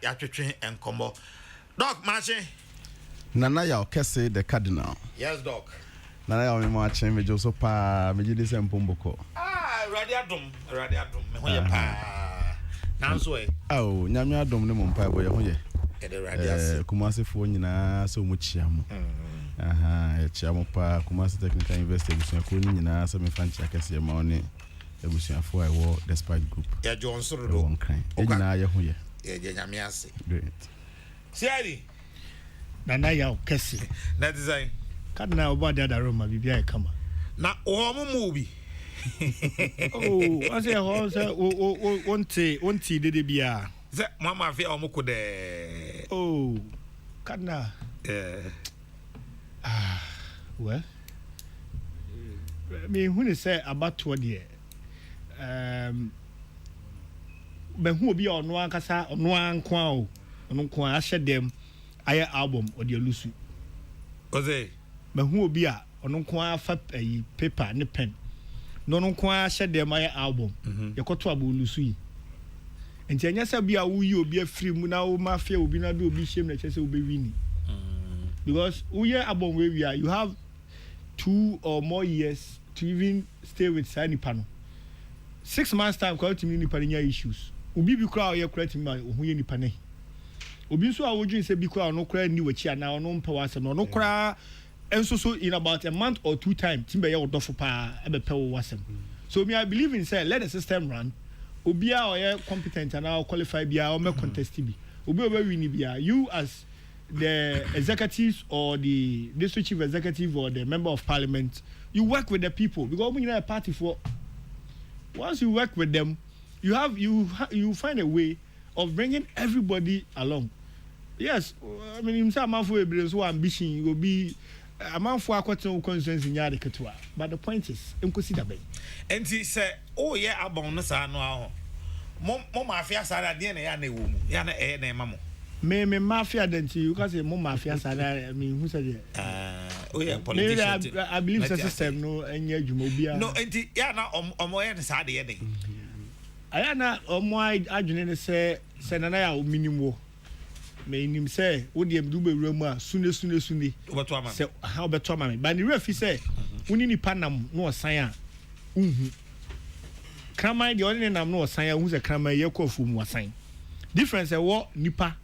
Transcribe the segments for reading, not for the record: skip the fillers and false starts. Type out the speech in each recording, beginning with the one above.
ya twetwe enkomo doc mache Nana ya okese the cardinal. Yes doc. Nana ya me mache me jo so pa me jide se mpomboko. Radiadum me ho ye pa nanso e Oh nyame adom ne mo mpa bo ye ho ye e de radias Kumasi fo nyina so mu chiamo aha e chiamo pa Kumasi Technical University ebusuan ko ni nyina so me fanchi akese ma oni ebusuan fo I wo despite group ya John Sorodo won kan e nyina ye ho ye ye nyame ase great siari Nana ya okese na design kadna oba da da roma bibia e kama na o mo bi oh I say ho say wonti dede bia ze mama afia o mo ko de oh kadna well me hu say abato de be hu obi ono ankasa ono ankwa o ono nkwa ahye dem aye album o de lusu oze me hu obi a ono nkwa afa paper ne pen no nkwa ahye dem aye album yekoto abo lusu yi enti anya sa bia wo yi obi afiri mu na wo mafia obi na do obi shem na chese obi wini because we album where we are you have 2 or more years to even stay with Sani Pano 6 months time kwa timi ni panya issues obi bi kura ye kura timi ma ho ye ni pane obi so a wodwin se bi kura no kura ni wachi ana ono mpa wasem no kura enso so in about a month or 2 time timbe ye wodofo pa ebe pe wo wasem so me I believe in say let the system run obi a oye competent and now qualified bia o me contest bi obi oba win bia you as the executives or the district chief executive or the member of parliament you work with the people because when you're a party for once you work with them you find a way of bringing everybody along. Yes, I mean himself man for a so ambition will be a man for a quarter constituency in Yadikatwa. But the point is consider be and he said oh yeah abon no sa no mo mafia sa de na ya na ewo mu ya na na mamo me mafia denti you can say mo mafia sada I mean who said oh yeah politician I believe the system no enya adwuma obia no enti ya na omo ye sa de ye den aya na omo adwene ne se Nana ya minimum me nim say wo de mdu bewura mu a sune obeto ama se ha obeto ama me ba ni refi say woni nipa nam no osan a kramai de oni nam no osan a hu se kramai ye kofu mu osan difference e wo nipa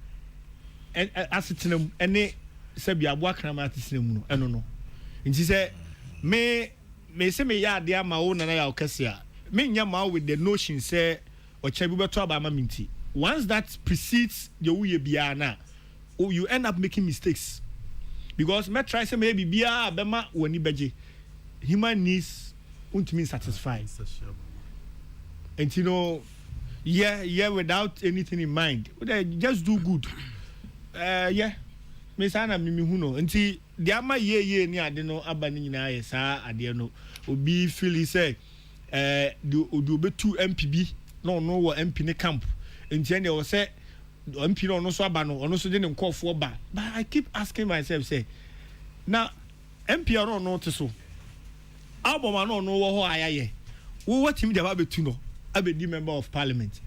asetenam ene se bia bo akramai asetenam no eno no nti se me se me ya de ama wo Nana ya okese a me nya ma with the notion say ocha bi beto aba ma minti once that precedes the uye bia na you end up making mistakes because me try say maybe bia bema woni beje human needs won't mean satisfied and you know yeah without anything in mind just do good yeah me sana me hu no nti de ama ye ni ade no aba ni nyina ye sa ade no obi feel say do obetu MPB no wo MP ne camp nti ene o say MP no so aba no ono so de ne nkofo ba but I keep asking myself say now MP no te so album no wo ho ayaye wo what him de ba betu no abedi member of parliament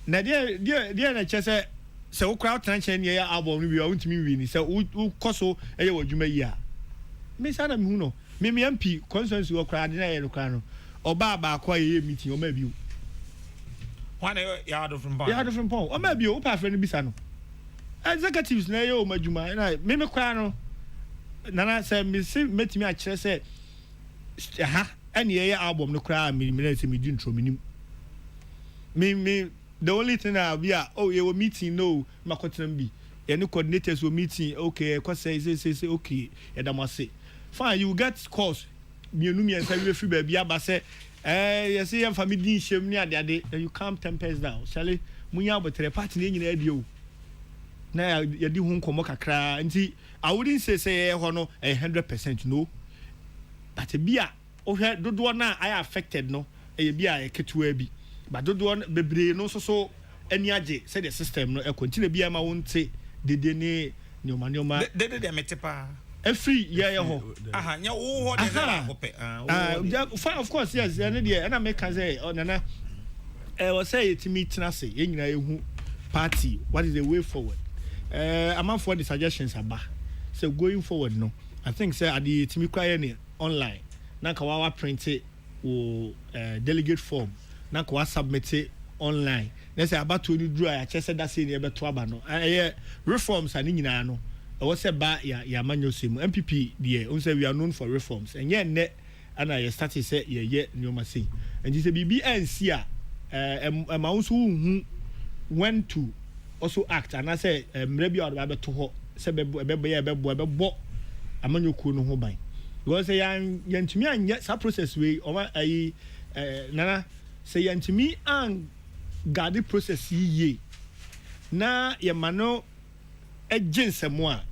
na de na chese se wo crowd tranche ne ya album no bi o ntimi wi ni se wo koso eye wadwuma yi a me sana me hu no me MP consensus wo crowd na ye no crowd no oba ba akwa ye meeting o ma bi o one ya different point o ma bi o pa friend bisa no executives na ye o madwuma na me kwa no Nana say me see metimi a kire say ha ene ye album no kra me say me di intro me the only thing I be oh ye we meeting no makotenam bi ye no coordinators we meeting okay ko say okay ye da mo say fine you get calls mienu mi ensa we free ba bia ba say you see your family shem ni ade you calm tempers down shall munya botre party ni nyina ade o na ye di hu nkomo kakra nti I wouldn't say ho no 100% no but bia o hwe dodo na I affected no e bia e ketua bi but dodo bebre no so ani age say the system no e continue bia ma wonte dede ne nyoma dede metepa every year ho aha nya wo ho de za ho pe of course yes and there and I make say Nana was say it me tena say ye nyina ehu party, what is the way forward? I'm for the suggestions about. So going forward, no, I think say at the Timikwa online. Na kawawa print it or delegate form. Na kawa submit it online. Let's say about to do I just said that's in the better no. Reforms and in no. I was said ba ya manual sim MPP the we are known for reforms and yeah net and I started say yeah no masi. And this BBNC my also who went to also act and I say maybe or ba to ho say be bo amanyo ku no ho ban because yantumi anya sa process we o nana say yantumi an guard process ye na ye mano agensemo a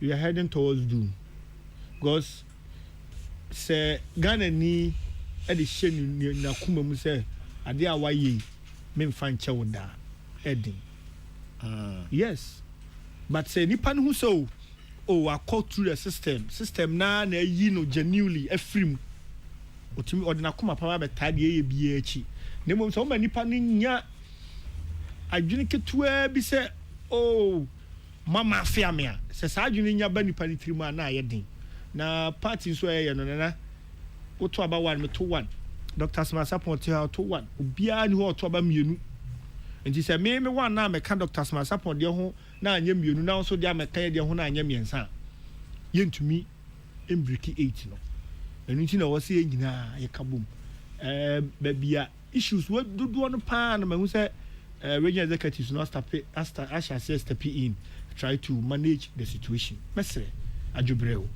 we are heading towards doom because say Ghana ni e de hye na kuma mu say ade a waye me mfa nche woda edin yes but say nipa no so I call through the system na yi no genuinely efrim otumi odina kuma pa ba tade ye bi echi nemo so ma nipa no nya adwene ketua bi say mama afia me a se sa adwene nya ba nipa ni tirimu na ayedin na party so ye no na woto aba one me to one Dr. Smasa Ponte how to one obia ni ho to aba mienu nti se me one na me ka Dr. Smasa Ponte ho na anya mienu na so dia me ka de ho na anya miensa yentumi embriki 8 no enu nti na wo se nyina ye kabom babia issues we do no pa na me say regional executives not step in try to manage the situation mesre adwobreo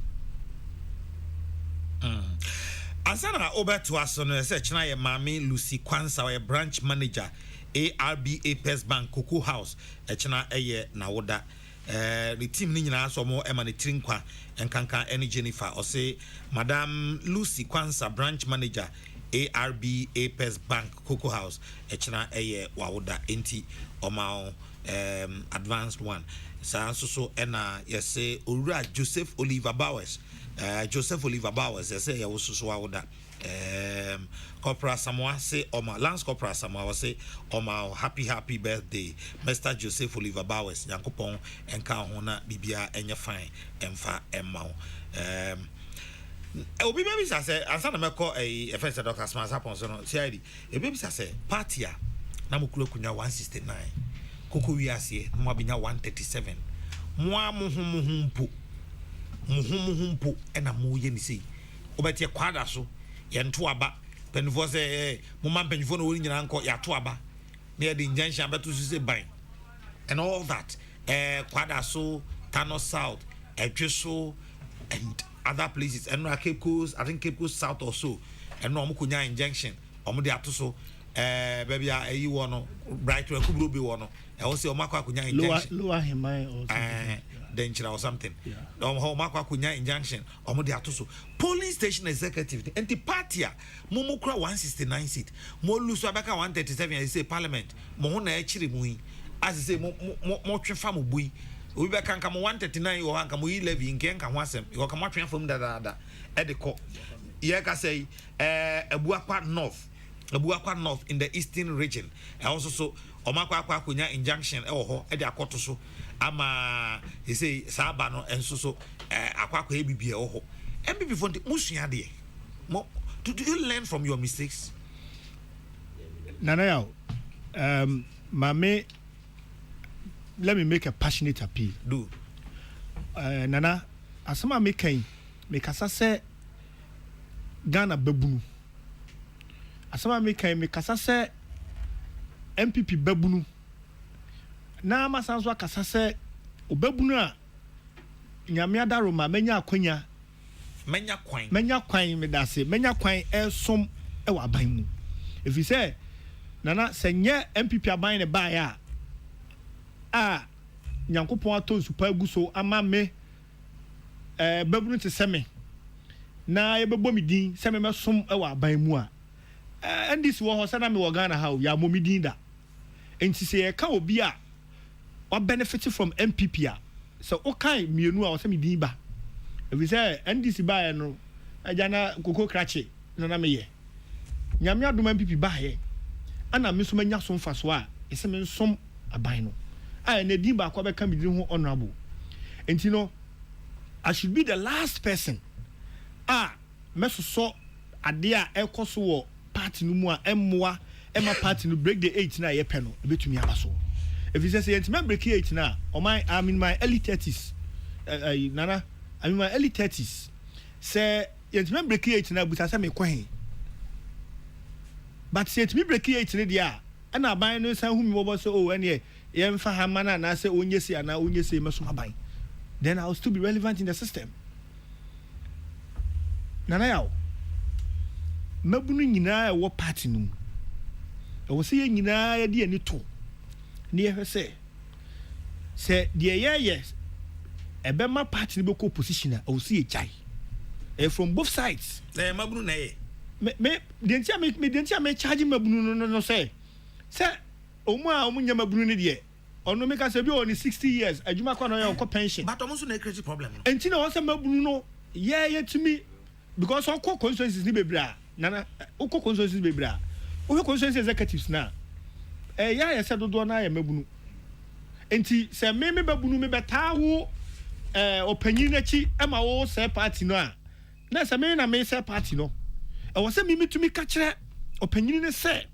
Asana obeto asono se china ye mami Lucy Kwansa we branch manager ARBA Pest Bank Kokrokoo House china eye na woda the team ni nyina so mo ema ne trinkwa enkanka ene Jennifer o say Madam Lucy Kwansa branch manager ARBA Pest Bank Kokrokoo House china eye wawoda enti oma advanced one so ena yese Owura Joseph Oliver Bowers say ya so wawoda Corporal Samoa say Lance Corporal Samoa say happy birthday Mr. Joseph Oliver Bowers Yankopon enka ho na bibia enye fine emfa emma obi baby say ansa na meko first Dr. Smasa Ponso no say e baby say party a na mukuro kunya 169 koko wiase mo abinya 137 mo amuhumpo muhumpo ena mo ye ni sei obetie kwada so ye nto aba penfo say mo man penfo no woni nyina nko ya to aba na ye de injunction abeto so say ban and all that kwada so Tano South Edweso and other places and Cape Coast I think Cape Coast South also and no mo kunya injunction omo de ato so baby ayi wono bright we kubro bi wono e wo say o makwa kunya injunction lower himai or danger or something how makwa kunya injunction omo de ato so police station executive and the party mo kura 169 seat mo lose abaka 137 I say parliament mo ho na e chire mu yi as say mo twa mo bui obi be kan ka mo 139 o han ka mo 11 nken ka ho asem e ka mo twa fam da e de ko ye ka say Abuakwa North in the eastern region also so omakwa kunya injunction e wo ho e de akoto so ama he say saba no enso so akwa ebibie wo ho MPP for the musua de mo do you learn from your mistakes nana yaw mame let me make a passionate appeal do nana asama me kan me kasa se Ghana babunu asama me kan me kasa se MPP babunu na masanso akasa se obabunu a nyame adaro ma menya akonya menya kwan me dase menya kwan esom e wa ban mu efi se nana senye MPP aban ne ba ya nyankopon ato super guso ama me babunu te seme na ye bebo mi din seme me som e wa ban mu a ndis wo ho sana me wo Ghana ha ya mo mi din da enti se ye ka obi a or benefit from MPP so okay mienu a o se mi din ba if we say NDC ba no ajana koko krache na me ye nyame adom MPP ba ye ana me so manya so mfa so a yɛsɛ me nsom aban no a na din ba kwa be kan bidin ho honorable enti no I should be the last person mesoso ade a ekoso wo party no mu a emmoa ema party no break the 8 na ye pɛ no ebetumi aba so if you say enti break 8 na I'm in my early 30s nana I'm in my early 30s say enti break 8 na buta say me kwan but say enti break 8 ne dia na aban no san hu mi bobo so oh ene ye mfa ha mana na say onyesi ana onyesi meso aban then I'll still be relevant in the system nana yawo mabunu nyinaa wo party no e wo se ye nyinaa ye de ani to ne ye hwese se de ye ebe ma party no be ko position a wo se ye chai from both sides mabunu na ye me dentia me charge mabunu no say omu a omu nya mabunu ne de ono me ka se bi oni 60 years adwuma kwa no ye ko pension but omu so na create problem no enti na wo se mabunu no ye tumi because all constituencies ni bebra nana all constituencies bebra all constituency executives na ya said do na ya mabunu enti se me babunu me beta wo opanyin achi ema wo se party no a na se me na me se party no e wo se me tumi ka kire opanyin ne se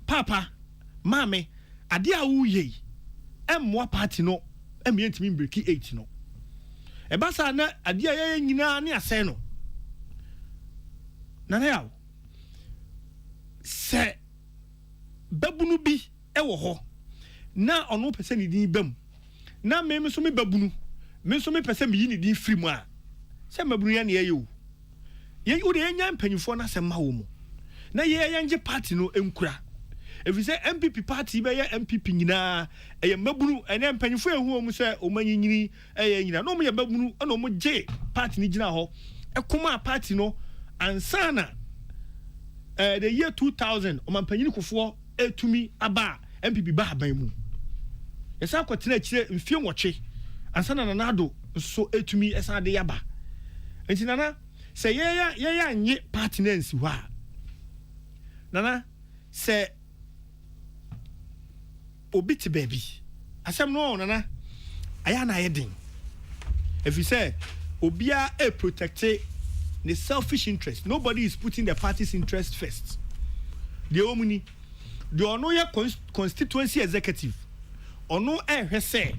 papa mame ade a wo ye emmoa party no eme ntimi break 8 no e ba sa na ade a ye nyina ne asɛ no nana yawo se babunu bi e wo ho na ono pese ni din bam na me so me babunu me so me pese me yi ni din firi mu a se mabunu ya ne ye yo ye wo de nya mpanyifo na se ma wo mu na ye nje party no enkura if you say MPP party be ye MPP nyina e ye mabunu ene mpanyifo ehu mu se o manyinyini e ye nyina no mo ye mabunu na o mo je party ni gina ho e kuma party no ansana the year 2000 o mampanyini kofo etumi aba MPP ba aban mu yesa kwatena kire mfie nwɔtwe ansana na nado so etumi esa de yaba enti nana se ye anye party na nsi hɔ a nana se obi te baby asɛm no nana aya na yedin if you say obia protect the selfish interest. Nobody is putting the party's interest first. The omuni, the ono ya constituency executive, ono hwese,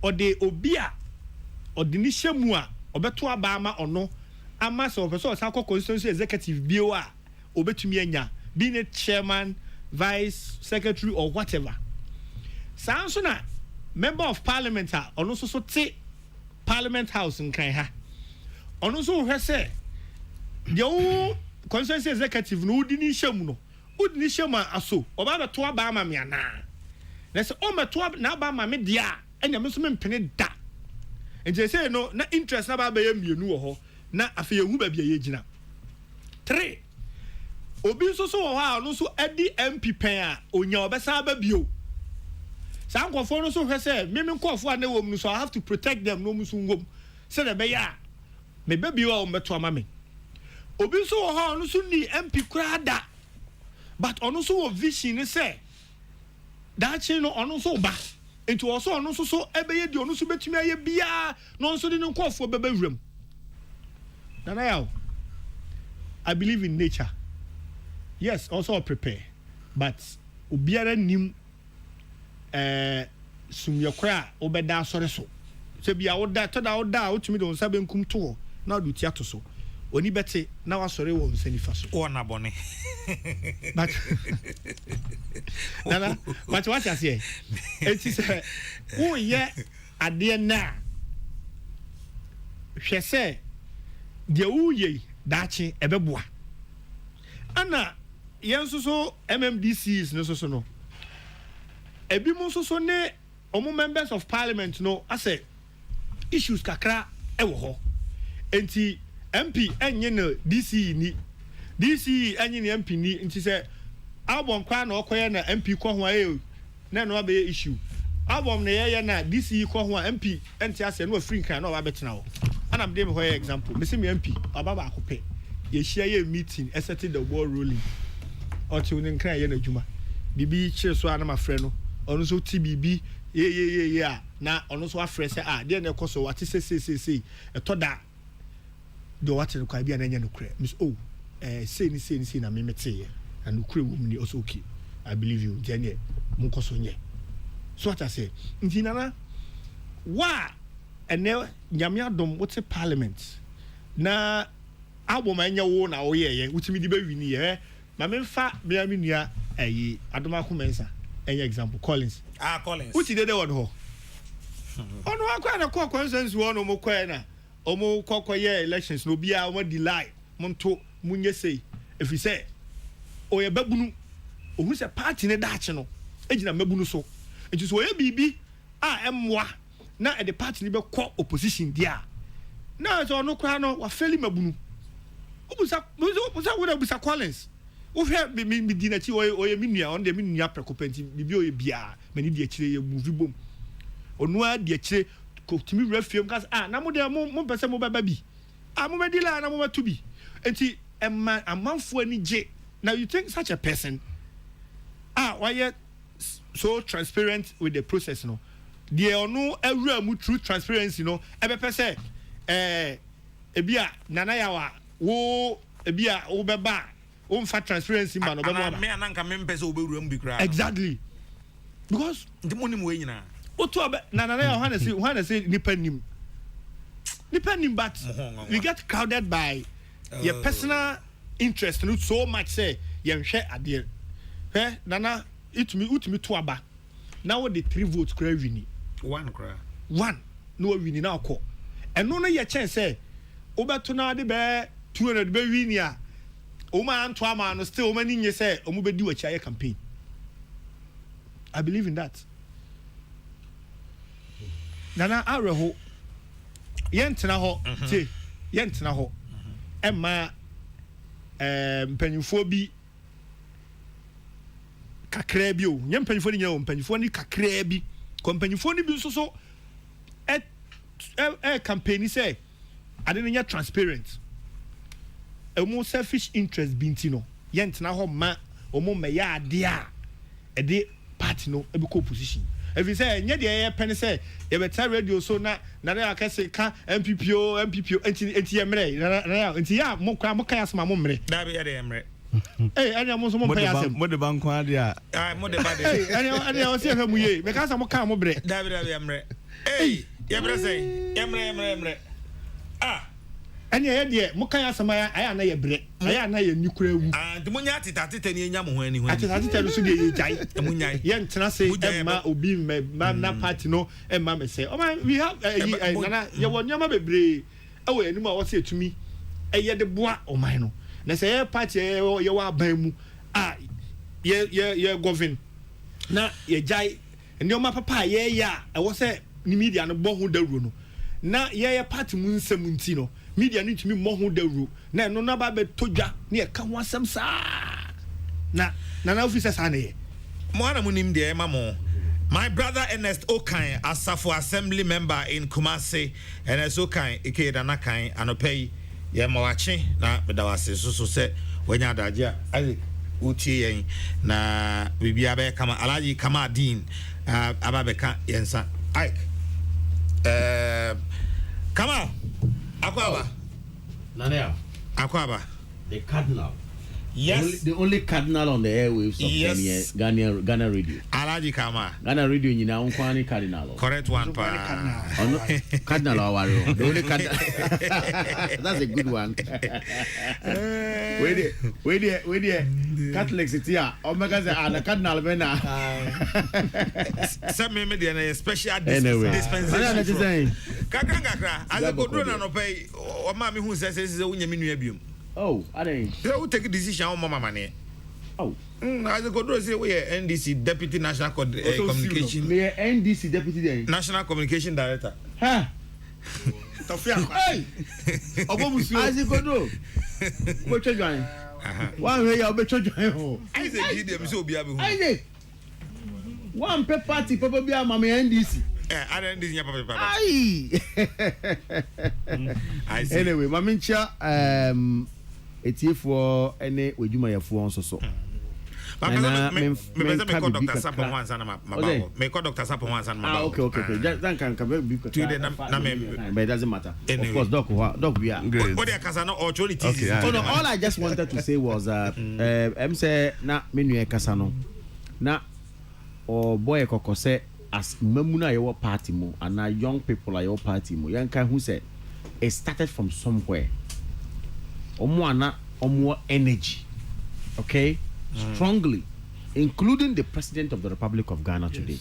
or the obia, or the nishemua, or beto abama ono, ama so person sako constituency executive bioa, obetumi enya, being a chairman, vice secretary or whatever. Sounds na member of parliament ha, ono so te parliament house in ha. Ono so hwe se de o consensus executive no udi ni hyam no udi ni hyam aso oba beto aba ama me ana na se o meto na aba ama me dia enya me so me mpene da enti se no na interest na ba ba ya mienu wo ho na afi ehu ba bia ye gina 3 obi so so wo ha no so edi MP pen a onya obesa ba bio sa nkofo no so hwe se me nkofo a na wo mu so I have to protect them no mu so ngom se na be ya me baby wa ometo amame obi so wo ha onu so ni MP kurada but onu so wo vision ni say that chi no onu so ba enti wo so onu so ebeye di onu so betumi aye bia no so di nkofo beba wram nana yawo I believe in nature yes also prepare but obiara nim sumyekora obeda asore so se bia woda toda otumi do nsa benkum to na do tiato so oni bete na wasore wo nsanifa so o na bone but nana but what you say enti se wo ye ade na hwese de wo ye dachi ebeboa ana yenso so MMDCs no so no ebi mo so ne omo members of parliament no ase issues kakra ewo ho enti MP enye no DC enye ne MP ni enti se album kwa na okoye na MP ko ho aye na no be issue album na ye na DC ko ho MP enti ase no free kan na oba betena ho ana mde me ho example me se me MP oba ba akopɛ ye share ye meeting set the ball rolling until ne nkran ye na dwuma bibi kyerɛ so a na ma frɛ no ɔno nso ti bibi ye a na ɔno nso afrɛ sɛ deɛ na ɛkɔ so wate sɛ ɛtɔ da deɛ wate no kwa bi a na nyɛ no korɛ miss say ni na me mete and no korɛ wo mu ni also okay I believe you deɛ mo kɔ so nyɛ so what I say nti nana wa ɛnɛ nyame adom wote parliament na album anya wo na wo ye wutimi di ba wini ye ma me mfa me nua adom akomensa any example Collins wuti dede won ho ono akwa na call consensus won mo kwa na omo kokkoye elections no bia omo delay monto munye sei efi se oye babunu ohu se party ne daache no egina mabunu so enti so oye bibi emwa na the party ni be call opposition dia na so no kwa no wa feli mabunu obusa wo Collins wo hwe mi di na chi oye mi nua on de mi nua prekopenti bibi oye bia mani di akire ye movie bom onu a di akire ko timi refiem kas na mo de mo pese mo baba bi mo be di la na mo matu bi enti amanfo ani je now you think such a person why you so transparent with the process no the onu awura mu true transparency no e be pese ebia nana yawa wo ebia wo beba wo mfa transparency man obema me ananka me mpese wo bewura mu bi kra exactly because the money mo nyina oto nana yawa hana say nipa nim but we get crowded by your personal interest no so much say yen hwe ade nana utumi to aba now the 3 votes kra wini one no wini na akọ eno no ye chen say obeto na de be 200 be wini a o ma anto ama no still o ma ninye say o mu be di wachi aye campaign. I believe in that. Nana areho yentena ho ti yentena ho emma mpanyimfo bi kakra bi o nyempanyimfo ni nyɛ mpanyimfo ni kakra bi ko mpanyimfo ni bi nso so campaign say ade no nyɛ transparent emu selfish interest bi ntino yentena ho ma omo mɛyɛ ade a ɛde party no ebi ko position if you say nye de pen say e beta radio so na ya kase ka MPPO enti emre na enti ya mo kwa mo kan asema mo mre da be de emre anya mo so mo pay asem mo de banko ade a mo de ba de anya o se fa mu ye me ka sa mo kan mo bre da be emre ye bre say emre anya ye de mo kan asema aya na ye bre aya na ye nikura wu de mo nya tete ni enya mo ho ani ho tete so de ye jai mo nyai ye ntena say emma obi na party no emma me say we have nana ye wonya ma bebre ewo anim a wo se etumi eye de boa oman no na say ye party ye wa ban mu ye govern na ye jai ndioma papa ye ya ewo say ni media no bo ho dawuro no na ye party mu nsam nti no media no tumi mo ho dawuro na no na ba be todwa na ye ka ho asem saa na officers ane mo ana munim de mamo. My brother Ernest Okan, Asafo Assembly member in Kumasi, Ernest Okan, Ike Danakan, Anopei, Yamawachi, na Bedawase, so say, when you're Daja, I uti na Bibiabe Kama, Alaji Kama Dean, Ababeka, Yensa, Ike. Kama, Akwaba. Nanea. Akwaba. The Cardinal. Yes. The only cardinal on the airwaves of Ghana Radio. Alaji Kama. Ghana Radio, you know, Unkwani Cardinal. Correct one, pa. Cardinal Awaro. The only cardinal. That's a good one. Where the Catholics it's here. Omega say the Cardinal Bena. Some maybe a special dispensation. Kakanga, as a good run on pay, or mammy who says this is a Unyaminubium. Oh, I didn't. They will take a decision on Mama Money. Oh, as a good say we are NDC Deputy National Communication. We are NDC Deputy National Communication Director. Huh? Hey! As you go do. What you join? One way I'll be join. I say, give them so be able. I say, one pep party, probably I'm NDC. I don't need your papa. I see. Anyway, Mamincha, it's here for any with you, my phone so. Dr. Sapon once and my Dr. Sapon once and my okay. That can be but it doesn't matter. Of course, doc we are. All I just wanted to say was say na menu kasano na or boy koko say as memuna your party mo and young people are your party mo yanka who said it started from somewhere more energy, okay, strongly, including the president of the Republic of Ghana today.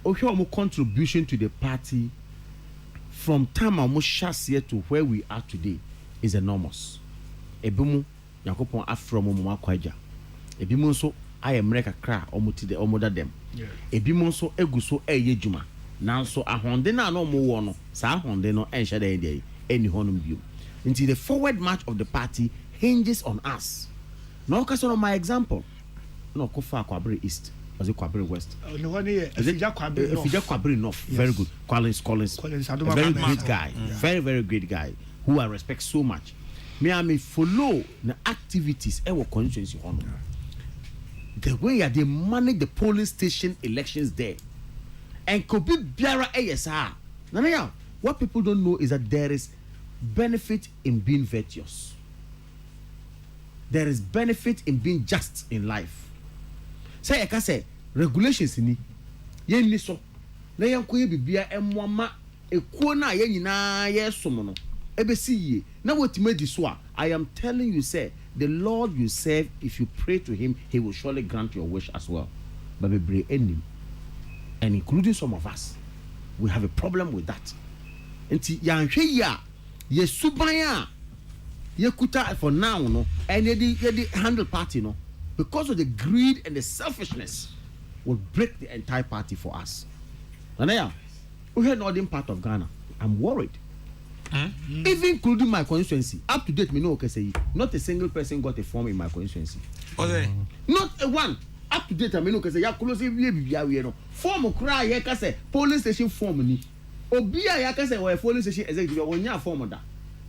Okay, more contribution to the party from time almost here to where we are today is enormous. Ebimu yakopon afro mo mama kwaja. Ebimu so I am reka kra omutide omoda dem. Ebimu so eguso eye juma. Nanso ahonde na no mo wo no. Sa ahonde no enhye dey dey eni honum bio. Until the forward march of the party hinges on us. Now, because on my example, no, Kofa Kwabre East, was it Kwabre West? No one here. Kwabre North. Very good. Collins, very great guy. Very great guy who I respect so much. Me, I may follow the activities and constituency on the way they manage the polling station elections there. And could be Biara ASR. Now, what people don't know is that there is benefit in being virtuous. There is benefit in being just in life. Say I can say regulations ni yen ni so na yen ko bibia emwama ekuo na yen nyina yesom no ebesi ye na wotime di so a I am telling you say the Lord you serve, if you pray to him, he will surely grant your wish as well. But we pray him, and including some of us, we have a problem with that. Enti yanhwe ya Yesubaya Yekuta for now, no, and the handle party, no, because of the greed and the selfishness, will break the entire party for us. And now, we had northern part of Ghana. I'm worried. Even including my constituency, up to date, me no okay say not a single person got a form in my constituency. Not a one. Up to date, I mean, okay say ya close we no form cry ya ka say police station form ni. Obia ya ka say we police station executive we nya form da.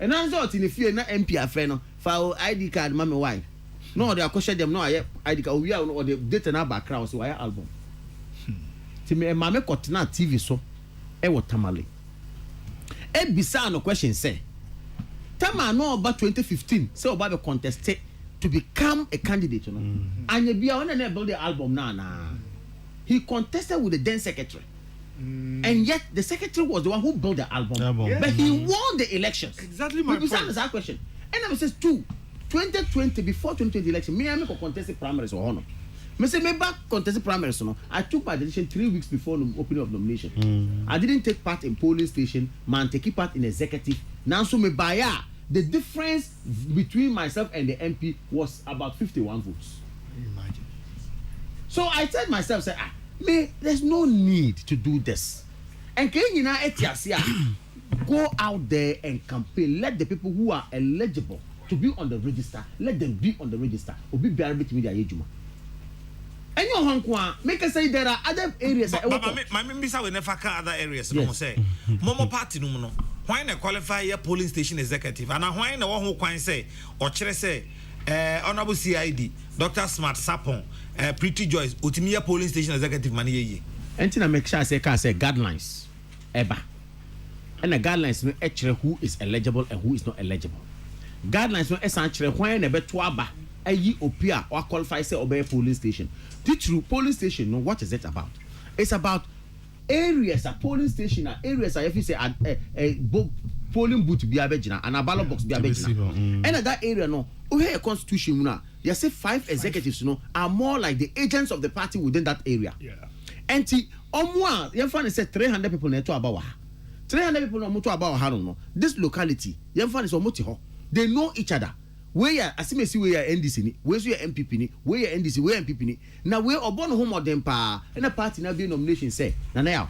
And answer in the fear na MP affair no for ID card mama wife. No they question them no ID card we or the date na background so why album. Ti me mama kotena TV so e watamale. E bisa no question say Tama no about 2015 say oba be contested to become a candidate no. And bia on na build the album na. He contested with the then secretary. And yet the secretary was the one who built the album. Yeah. But he won the elections. Exactly my point. That question. And I says 2020 before 2020 election, me and me contested primaries or honor. Me say me back contested primaries no. I took my decision 3 weeks before the opening of nomination. I didn't take part in polling station, man take part in executive. Now so me buy the difference between myself and the MP was about 51 votes. Imagine. So I told myself say there's no need to do this. And can you now go out there and campaign? Let the people who are eligible to be on the register, let them be on the register. Or be buried with media ejuma. And you hankwa make us say there are other areas. My members will never can other areas. No say, Momo party no no. Why not qualify your polling station executive? And why no one who can say or chere say, Honorable CID, Dr. Smart Sapon. Pretty Joyce, Utimia polling station executive money ye. Until I make sure I say guidelines. Eba. And the guidelines no actually who is eligible and who is not eligible. Guidelines no essentially when a bet twaba a ye opia or qualify say obey polling station. The true polling station, no, what is it about? It's about areas, a polling station, areas if you say a polling booth be a vegina and a ballot box be a vegina. And at that area no, we have a constitution now. You say 5 executives, are more like the agents of the party within that area. Yeah. And you find say 300 people near to about 300 people no to about no. This locality, you find is almost they know each other. Where as you see where NDC ni, where you MPP ni, where NDC, where MPP ni. Now where obon home of them pa, and a party na be nomination say. Now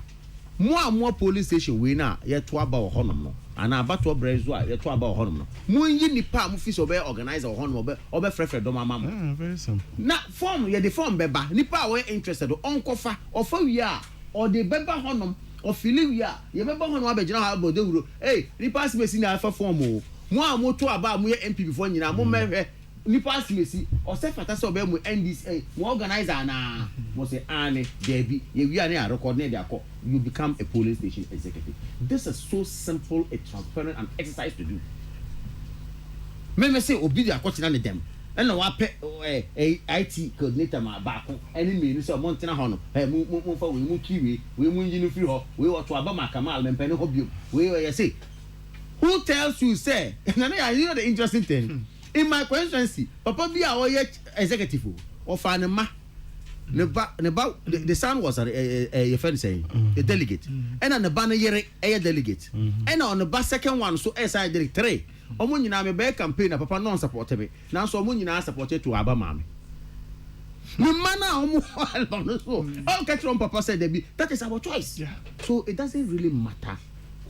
more polling station we na ye to about honum no. And about to brezo ye to about honum no. Mo yin ni pa mo fi so be organize honum obe frefre do mama. Very simple. Na form ye the form beba ni pa we interested on kofa or for we are or the beba honum or feeling we are ye beba honum abegina ha bo de wuro. Hey, ni pass me si na alpha form o. Mo to about mo ye MP before nyina mo mehwe nipa simesi o se fata se obe mu NDC mo organizer na mo say ane there be ye wi ane record na dey call you become a polling station executive. This is so simple, a transparent and exercise to do. Me say obi dey akọchina ne dem na wa pe IT coordinator ma ba ko ene me ni so mo ntena ho no mo fa we mu kiwe we mu nyi no free ho we oto aba makamal me mpene ho bio we you say who tells you say na you know the interesting thing in my constituency papa bi a oye executive o fa ne ma ne ba the son was a friend saying a delegate and ne ba ne yere a delegate and on the ba second one so SI delegate 3 omo nyina me be campaign na papa non support me na so omo nyina support to aba mame me mana omo so all catch on papa said that is our choice. Yeah. So it doesn't really matter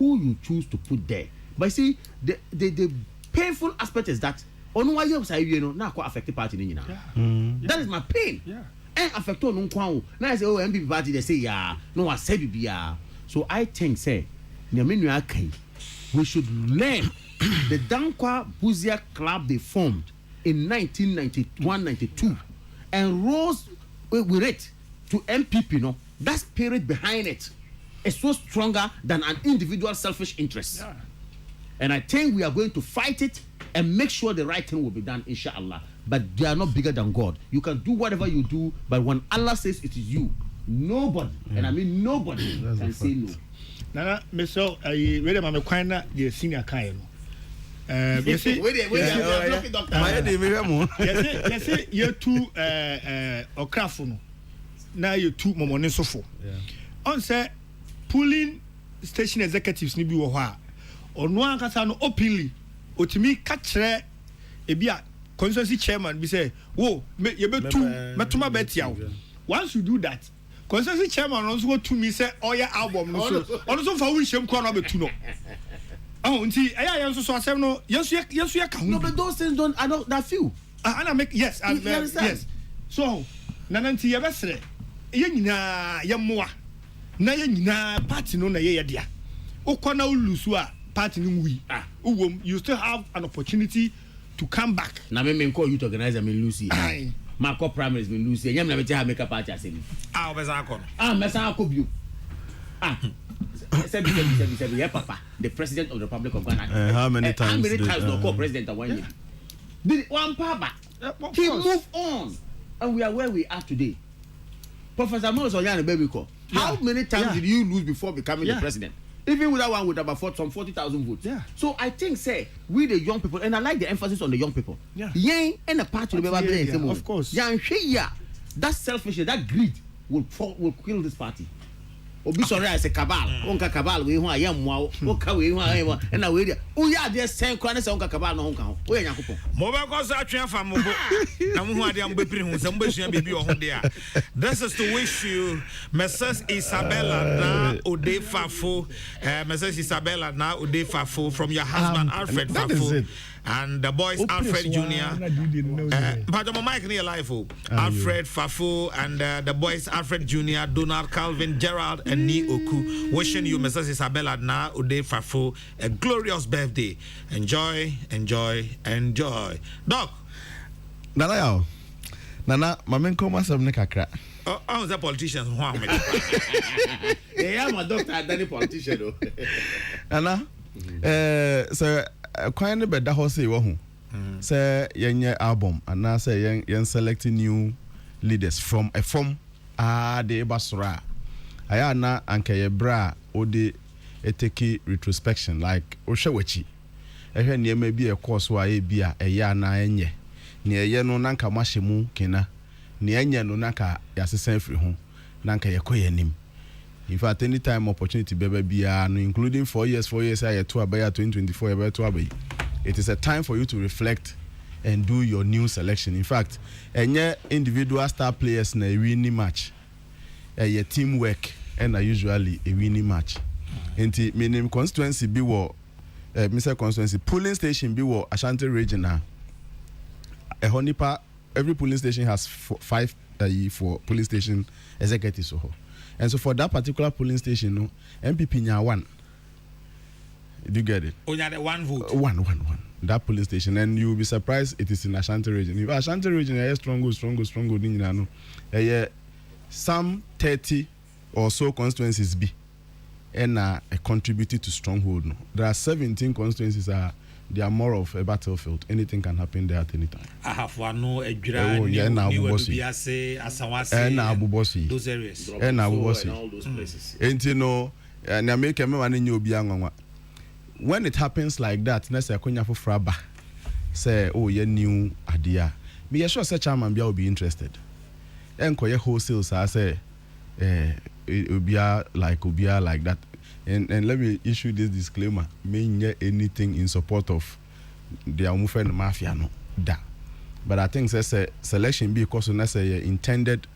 who you choose to put there, but see the painful aspect is that onu wa yem say you know na ko affect party ni nyina. That is my pain. Yeah. And affect on nkwan na say oh MPP party they say yeah no wa say bibia. So I think say na me nua kan we should learn the Dankwa Buzia Club they formed in 1991-92 and rose with it to MPP. No, that spirit behind it is so stronger than an individual selfish interest. Yeah. And I think we are going to fight it and make sure the right thing will be done, inshallah. But they are not bigger than God. You can do whatever you do, but when Allah says it is you, nobody, and I mean nobody, can say no. Nana, Mr. Where am I going to senior kind? You see, you two Okrafuno. Now you two Momone Sofo. On say pulling station executives ni bi wo ha. Ono ankasa no openly otimi ka kire ebia constituency chairman be say, "Wo, you betu metuma betiawo." Once you do that, constituency chairman also go to me say, "Oh yeah, album no so." Ono so fa wo hiem kwa no betu no. Oh, nti aya so asem no yesu ya ka no, but those things don't that few. And I make yes, and yes. So, nananti ye besre ye nyina ye moa. Na ye nyina party no na ye dia. Ukona ulusu a party no wi. Uwom you still have an opportunity to come back. Na me call you to organize me Lucy. My co primaries me Lucy. Nyam na me have make a party asem. Obeza akọ. Mesa akọ bio. Yeah, Papa, the president of the Republic of Ghana. How many times no call president at 1 year? Did one Papa? He moved on, and we are where we are today. Professor Moses Oyane Bebiko. How many times did you lose before becoming the president? Even with that one, with about some 40,000 votes. Yeah. So I think, say, we the young people, and I like the emphasis on the young people. Yeah. Yang and a part of the of course. Yang that selfishness, that greed will kill this party. Obi sorry I say cabal onka cabal we ho ayam mo oka we ho ayam na we dia o ya de sen kwa na se onka cabal no honka ho o ya yakopon mo be ko so atwe afa mo bo na mo ho ade am be piri ho se mo be sua bebi o ho de a. This is to wish you Mrs. Isabella na Odefafo Mrs. Isabella na Odefafo from your husband Alfred Fafo and the boys Alfred Jr. But my mic near life Alfred Fafo and the boys Alfred Jr. Donald Calvin Gerald and Ni Oku wishing you Mrs. Isabella na Odefafo a glorious birthday. Enjoy Doc Nana mamen koma sam ne kakra. Oh, the politicians who are they are my doctor and politician though. Nana so kwan ne beda ho say wo hu say yenye album and na say yen select new leaders from a form de basura aya na anka ye bra odi eteki retrospection like o hwewachi ehwe ne ma bi e course wa e bia eya na enye ne eye no nanka mahemu kena ne enye no nanka yasesan free ho nanka ye koyanim. In fact, any time opportunity bebe bia no including 4 years I to abaya 2024 to abay. It is a time for you to reflect and do your new selection. In fact, any individual star players na winning match. A teamwork and usually a winning match. Enti minim constituency bi wo Mr. Constituency polling station bi wo Ashanti region na. Honipa every polling station has 5 for polling station executives so. And so for that particular polling station, no, MPP nya 1. Did you get it? Only one vote. One. that police station, and you will be surprised it is in Ashanti region. If Ashanti region is strong, some 30 or so constituencies be and contributed to stronghold. No. There are 17 constituencies they are more of a battlefield. Anything can happen there at any time. I have one no a those areas and all those places. And you know, and I make a man in your when it happens like that, Nessa Konya for Fraba say, oh, you new idea. Me sure such a man will be interested. And koye wholesale, so I say, it will be like that. And let me issue this disclaimer: mean anything in support of the Amufan mafia, no, da. But I think that's a selection because intended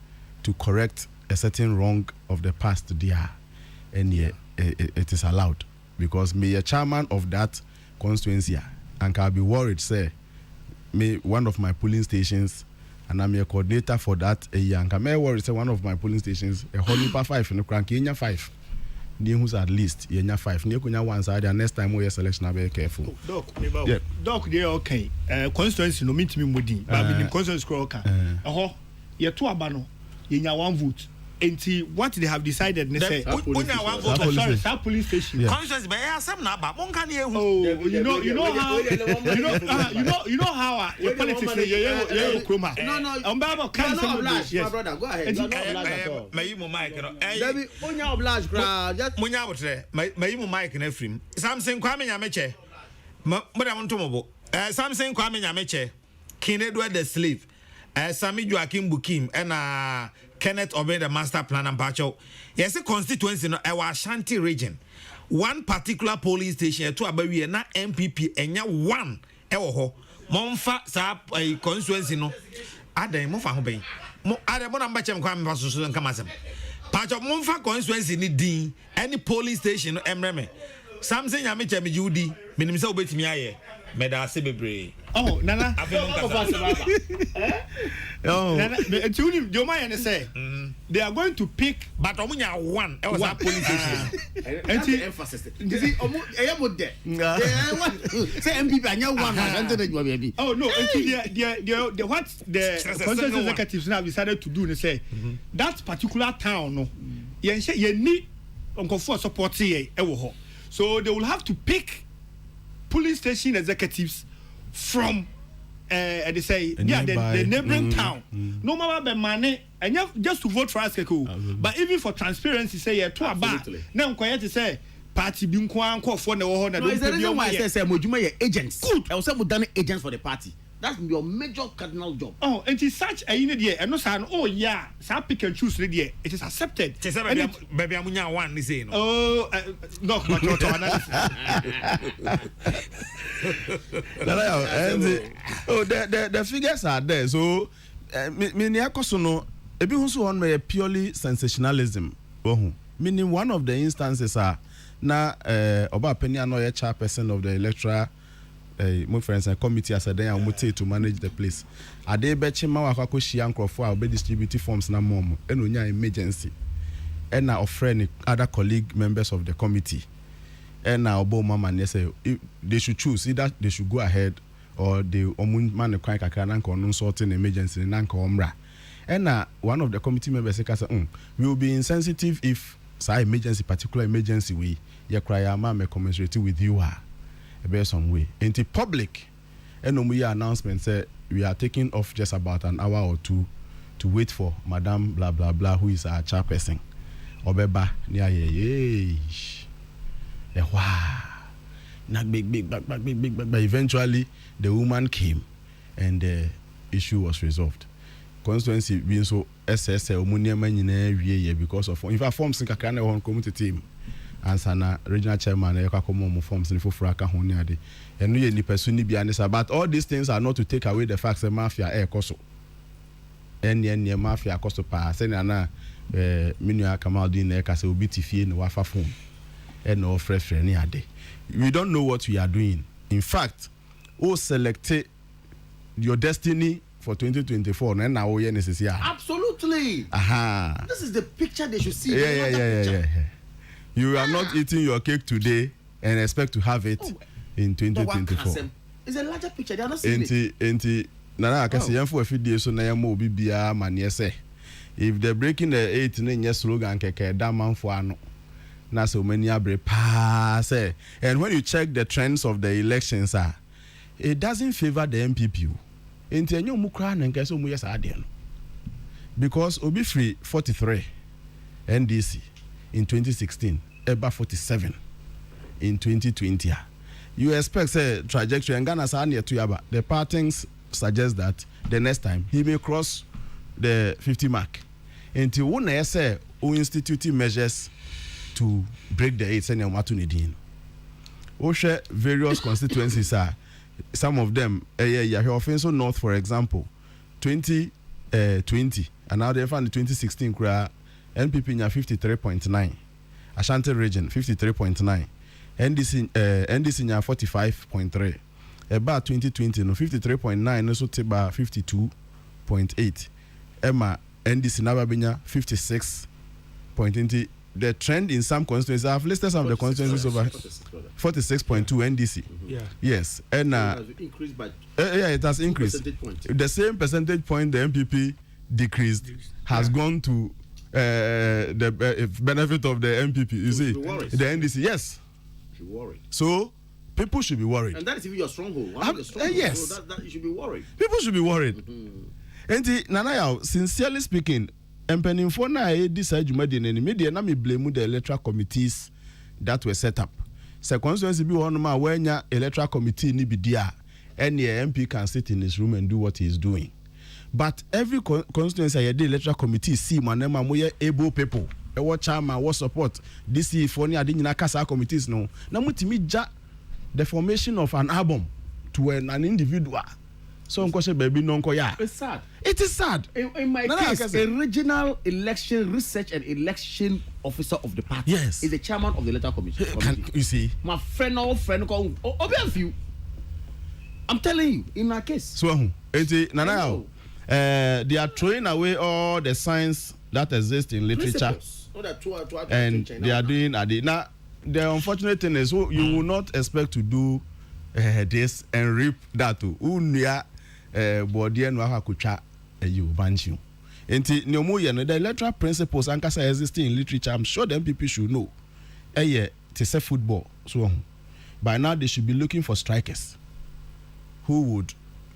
to correct a certain wrong of the past there, and it is allowed because me a chairman of that constituency, and can be worried say me one of my polling stations, and I'm a coordinator for that a year, and can be worried say one of my polling stations a whole 5 in the Kenya 5. Who's at least yenya 5 near kunya one side and next time we selection be careful. Doc they okay constituency no meet me mudi but the constituency scroll can ye to abano yenya 1 vote. Enti what they have decided ne say unya 1 vote sorry that police station constituency be asem na ba mon kan ehu you know how your politics you kroma no Mbaba can say my brother go ahead may you mic no David unya oblige gra just munya botre may you mic na frim Samson Kwame Nyameche madam ntomobo Samson Kwame Nyameche Kinedu the slave Sami Joakim Bukim and Kenneth Obey the master plan and Bacho. Yes, a constituency no our Ashanti region. One particular police station to Abawi na MPP enya one ewo Monfa sa constituency no. Ade mo fa ho ben. Mo ade mo na mbachem kwa mfa so nkamasem. Pacho monfa constituency ni din any police station no emreme. Samson Nyameche me Judi minim se obetimi aye. Meda se bebre. Oh, Nana. Nana, say they are going to pick, but omunya one. It was a police station. And the emphasis. You see, say MPP anya one. Oh no, the what the constituency executives now decided to do. They say that particular town, no, you need for support here. So they will have to pick police station executives from they say the neighboring town. No matter the money and just to vote for us, but even for transparency, say yeah, to about now to say party being quite for the whole. No, is the reason why I say Mojuma agents. Good, I was done agents for the party. That's your major cardinal job. Oh, and it's such a unit and no son. Oh yeah, so pick and choose it is accepted. Baby amunya one is saying. Oh no, the figures are there. So many akosono ebi hunso on me purely sensationalism. Meaning one of the instances are na oba penny no chairperson of the electoral my friends and committee as a day and to manage the place. A day betching my wako she uncle for our distributive forms na mom and unya emergency. And now friend other colleague members of the committee. And now bo mama and say they should choose either they should go ahead or they man quite a can non sorting emergency and omra. And now one of the committee members say we will be insensitive if say emergency particular emergency we ya cry ma commensurate with you are. Some way into public and we announcement say we are taking off just about an hour or two to wait for Madam blah blah blah who is our chairperson Obeba near big but eventually the woman came and the issue was resolved. Constituency being so SS because of in fact forms in Kakane community team and sana regional chairman e forms in for aka ho ne ade eno ye ni person ni bia ne sa but all these things are not to take away the fact that mafia koso ene mafia koso pa say na minua Kamaldin e ka say obi tifie ne wafa phone eno frefre ni ade. We don't know what we are doing. In fact, select your destiny for 2024 and now we necessary. Absolutely. This is the picture they should see. Yeah. You are not eating your cake today and expect to have it in 2024. It's a larger picture. They are not seeing it. Enti nana akase yemfo afidie so na yemo obi bia mane say if they're breaking the 8 na nya slogan keke da manfo ano na so many abre pa say. And when you check the trends of the elections it doesn't favor the MPP. Enti enyo mu kra na nke so mu yesa ade no. Because obi free 43 NDC in 2016, eba 47 in 2020. You expect say trajectory and Ghana sa near to yaba. The patterns suggest that the next time he may cross the 50 mark. Until one say who institute measures to break the 8 senior matunidin. We share various constituencies some of them Offenso North, for example, 2020 and now they found the 2016 NPP nya 53.9, Ashanti region 53.9, NDC nya 45.3. About 2020 no 53.9 so teba 52.8. Emma NDC Nababenya 56.20. The trend in some constituencies, I've listed some of the constituencies over 46.2 NDC. Yeah. Yes, and it has increased by it has increased. The same percentage point the MPP decreased has gone to the benefit of the MPP. You see, the NDC. Yes. Should worry. So people should be worried. And that is even your stronghold. Yes. So that you should be worried. People should be worried. And Nanaya, sincerely speaking, empenimfo na decide jumadi na media na me blame the electoral committees that were set up. Se constituency bi one ma wenya electoral committee ni bi dia, any MP can sit in his room and do what he is doing. But every constituency the electoral committee see manema moye able people. E what chairman, what support this for ni ade nyina kasa committees no. Na mutimi ja the formation of an album to an individual. So baby no ya. It's sad. It is sad. In my case, a regional election research and election officer of the party is the chairman of the electoral committee. You see, my friend called you. I'm telling you, in my case. So Nana, they are throwing away all the science that exists in literature, and they are doing now. The unfortunate thing is, you will not expect to do this and reap that too. Body and Wakakucha, you bunch you. Enti the electoral principles and existing in literature, I'm sure the MPP should know. To say football. So by now they should be looking for strikers who would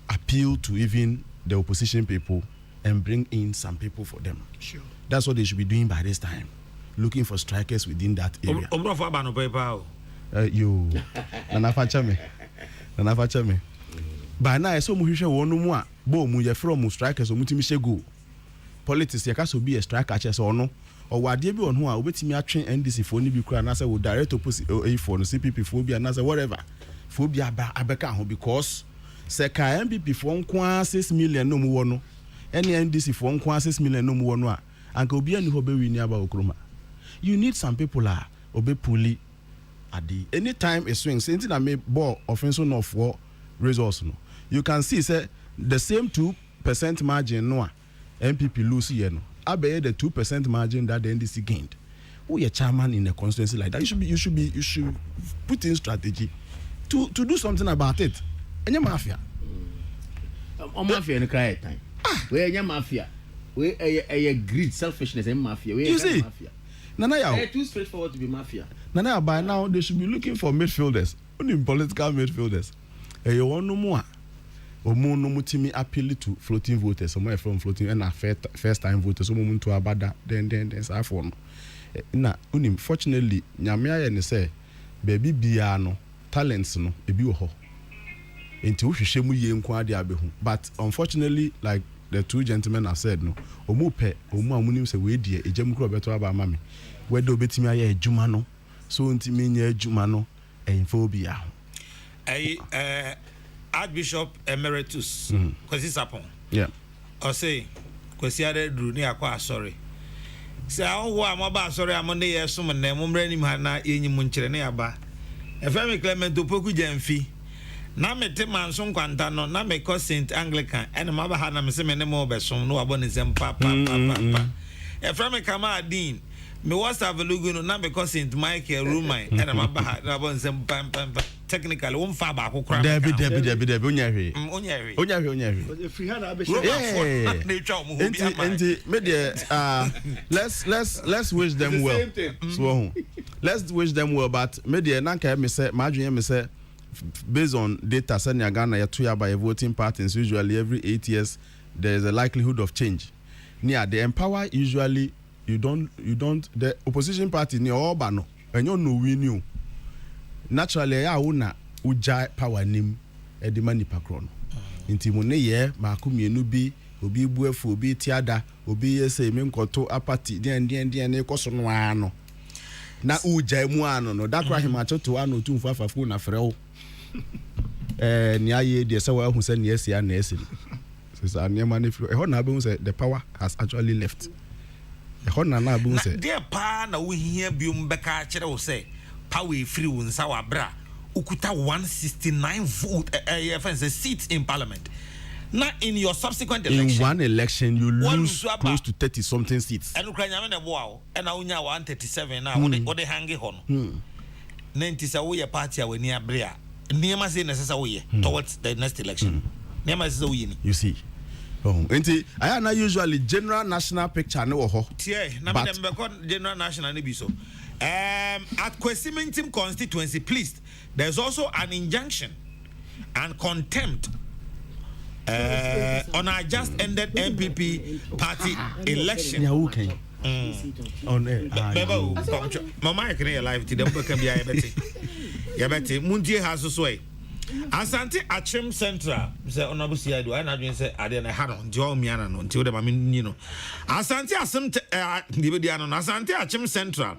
appeal to even the opposition people and bring in some people for them. Sure. That's what they should be doing by this time. Looking for strikers within that area. You Nana facha me. By now, so much one more. Bo mu ye from strikers or mutimi go. Politics ya kaso be a striker chess or no. Or what they be on who are waiting me train NDC for ni be cry and I say will direct opposite A for no CPP phobia and I say whatever. Phobia abeka because Seka MPP for 6 million no mu no. Any NDC for 6 million no mu no. And could be any hobe win about Okroma. You need some people obe puli adi. Anytime a swing, since I may ball offensive no for results no. You can see say the same 2% margin no MPP lose here no. Abe the 2% margin that the NDC gained. Who your chairman in a constituency like that? You should put in strategy to do something about it. And your mafia. Mafia in the cry time. Where your mafia? Where a greed, selfishness and mafia. Where you see? Mafia. Nana, too straightforward to be mafia. Nana, by now they should be looking for midfielders, only political midfielders. You want no more. Omo no mutimi appeal to floating voters, somewhere from floating and first time voters, so moment to abada, then so for na unim fortunately, nyamia and say, baby biano, talents no, ebi wo ho. Enti wo hwehwe mu ye nkwa de abehu. But unfortunately, like the two gentlemen have said no, omo amunim se we die ejam kro beto aba mame. Whether obetimi aye adwuma no, so ntimi nya adwuma no, enfobia. Archbishop Emeritus Kwesi Sapon. Yeah. Or say Kwesi ade dru ni akwa sorry. Say awo amaba sorry amonde yesum na momre ni hana enyim nkyere ne aba. Efemi Clement opoku jamfi. Na mete manso nkwanta no na me ko Saint Anglican ene maba ha na me se me ne mo besom no abone nsem pa. Efemi Kama Dean me was have lugu no na me ko Saint Michael Roman ene maba ha na abone nsem pa. technically won fa ba ko kra Debi onya hwe If we had a let's wish them well. So let's wish them well, but media nanka me say madwen me say based on data send Ghana ya to by voting patterns usually every 8 years there is a likelihood of change. Near the empower usually you don't the opposition party near Obano and you know we knew naturally ya una uja power nim e de mani pakro no nti mo ne ye maako mienu bi obi buefu obi tiada obi yese me nkoto apati den ne koso no ano na uja mu ano no dakra hima choto ano tumfu afafu na frewo ni aye de se wa hu se ne esia na esi so aniema ne flo e ho na be hu se the power has actually left e ho na be hu se there pa na wo hia biom beka kire wo se power free wo nsa wa bra ukuta 169 vote seats in parliament. Now in your subsequent election, in one election you lose close to 30 something seats. And Ukraine na boa and now 137 now what they hang on. 90 say we party we near brea. Niema say necessary towards the next election. Niema say we you see. Oh, enti I na usually general national picture no ho. Tie na me dem be general national ne bi so. At Kwesimentim constituency, please, there's also an injunction and contempt on our just ended MPP party election. On air. Mama, I can hear live today. Yabete, Muntie has also way. Asante Achim Central, say Honorable Siadu, and I didn't say I didn't have on Joe Miana until the Mamin, you know. Asante Achim Central.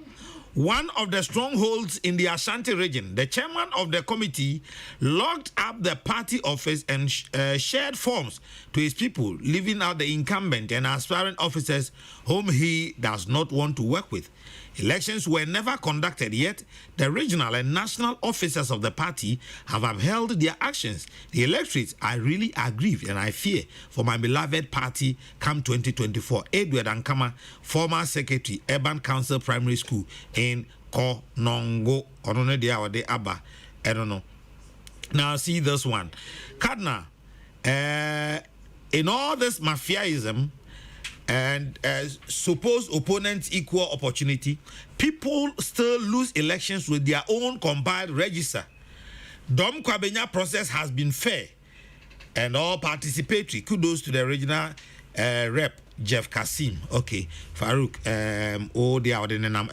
One of the strongholds in the Ashanti region, the chairman of the committee locked up the party office and shared forms to his people, leaving out the incumbent and aspiring officers whom he does not want to work with. Elections were never conducted, yet the regional and national officers of the party have upheld their actions. The electorates are really aggrieved, and I fear for my beloved party come 2024. Edward Ankama, former secretary, Urban Council Primary School in Konongo. I don't know the hour they Abba. I don't know. Now see this one. Kadna, in all this mafiaism, and supposed opponents equal opportunity, people still lose elections with their own compiled register. Dom Kwabenya process has been fair and all participatory. Kudos to the regional rep Jeff Kasim. Okay, Farouk. I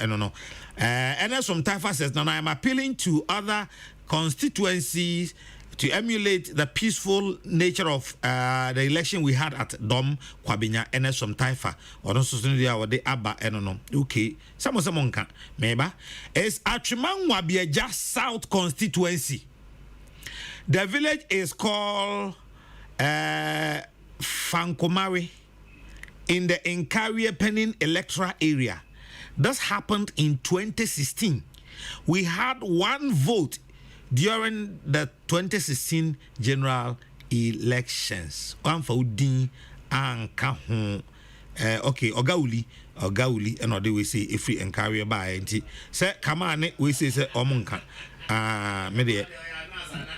don't know. And as from Taifa says, now I am appealing to other constituencies to emulate the peaceful nature of the election we had at Dom Kwabenya and some Taifa or no society or the Abba and okay. Someone can maybe it's Achimangwabia just South constituency. The village is called Fankomari in the Nkaria Penin electoral area. This happened in 2016. We had one vote during the 2016 general elections. One for Udin and Kahun. Okay, Ogauli, and or they will say if we encourage by say come on, we say Omunka. Media.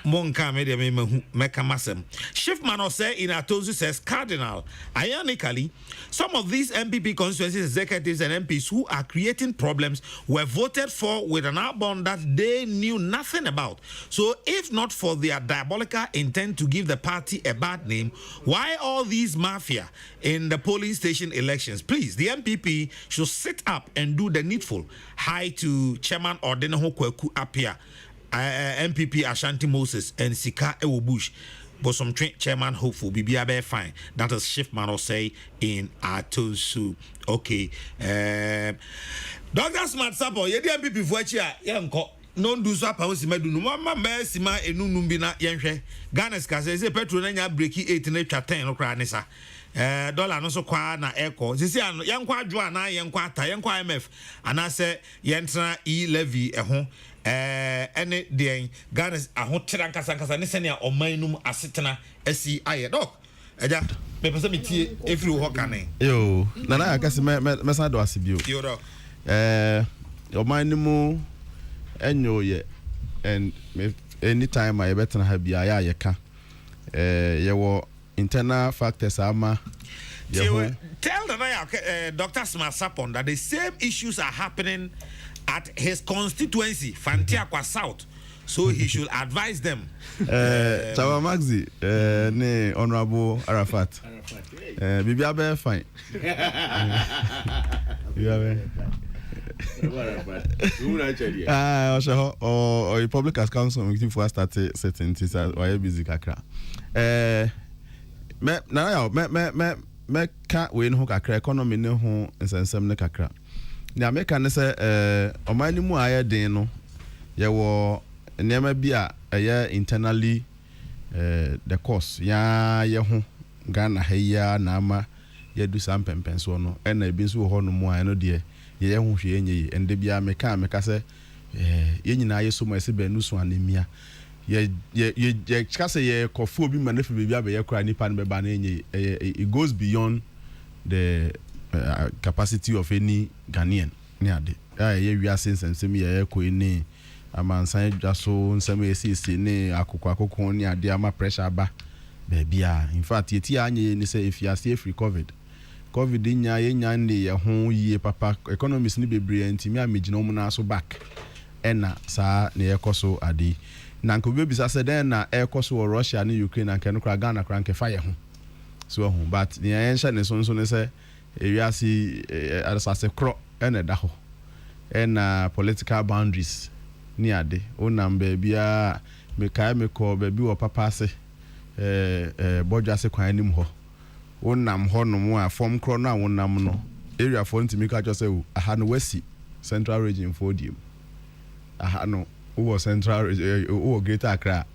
Monka media mekamasem. Shiftman say in Atozu says Cardinal. Ironically, some of these MPP constituency executives and MPs who are creating problems were voted for with an outbound that they knew nothing about. So if not for their diabolical intent to give the party a bad name, why all these mafia in the polling station elections? Please, the MPP should sit up and do the needful. Hi to Chairman Ordenoho Kweku Apia. MPP Ashanti Moses and Sika Ewo Bush, but some chairman hopeful BBA fine. That is Shiftman or say in Atosu. Okay. Dr. Smart Sapo, ye MPP for chia yanko. Non do so pa o si madu no mama ma sima enu numbi na yenhwe. Ghana ska say petrol na nya breaki 8 na twa 10 no kra ne sa. Dollar no so kwa na echo. Sisi an yankwa adwo ana yankwa ata yankwa IMF ana se yentra e-levy ho. Ene de Ghana ahotra nkasa ne sene omanum asetena asi aye dok eja me pese metie efiri ho kanen yo nana akase me sa do asibio yo dok omanum enyo ye and me anytime I better have be ya yeka your internal factors ama tell the Dr. Smasapon that the same issues are happening at his constituency Fantiakwa South, so he should advise them. Chawa Maxi ne Honorable Arafat bibi abe fine or public as council meeting for start setting this why busy kakra me can't we no kakra economy ne ho nsensem ne kakra na me kan say omani mu aye den no ye wo nema bi a internally the cost ya ye ho Ghana heya na ama ye do some pempenso no e na ebi nso ho no mu aye no de ye ho hwe enye ende bia me ka say ye nyina ye so mo ese banu so anemia ye ka say ye kofo bi ma na fi bia be ye kra nipa no be ba na enye it goes beyond the capacity of any Ghanaian ne ade ye wi asensensem ye ko ni amansan dwaso nsem esisi ne akoko ne ade ama pressure ba bia in fact yeti anye ni say if you are free covid nya ye nya ne ye ho yie papa economists ni bebre antimi amegina omu na so back ena sa ne ye koso ade na nko be bisa say den na e koso Russia ne Ukraine na nke no kra Ghana kra nke fa ye ho so ho but ne ye nsha ne so ne say ewiase adasase kro ena da ho ena political boundaries ni ade onam ba bia me kai me ko ba bi wo papa ase bodwa ase kwan nim ho onam ho no mu a form kro na wonam no area for ntimi ka cho say aha no wasi central region for dim aha no wo central wo greater Accra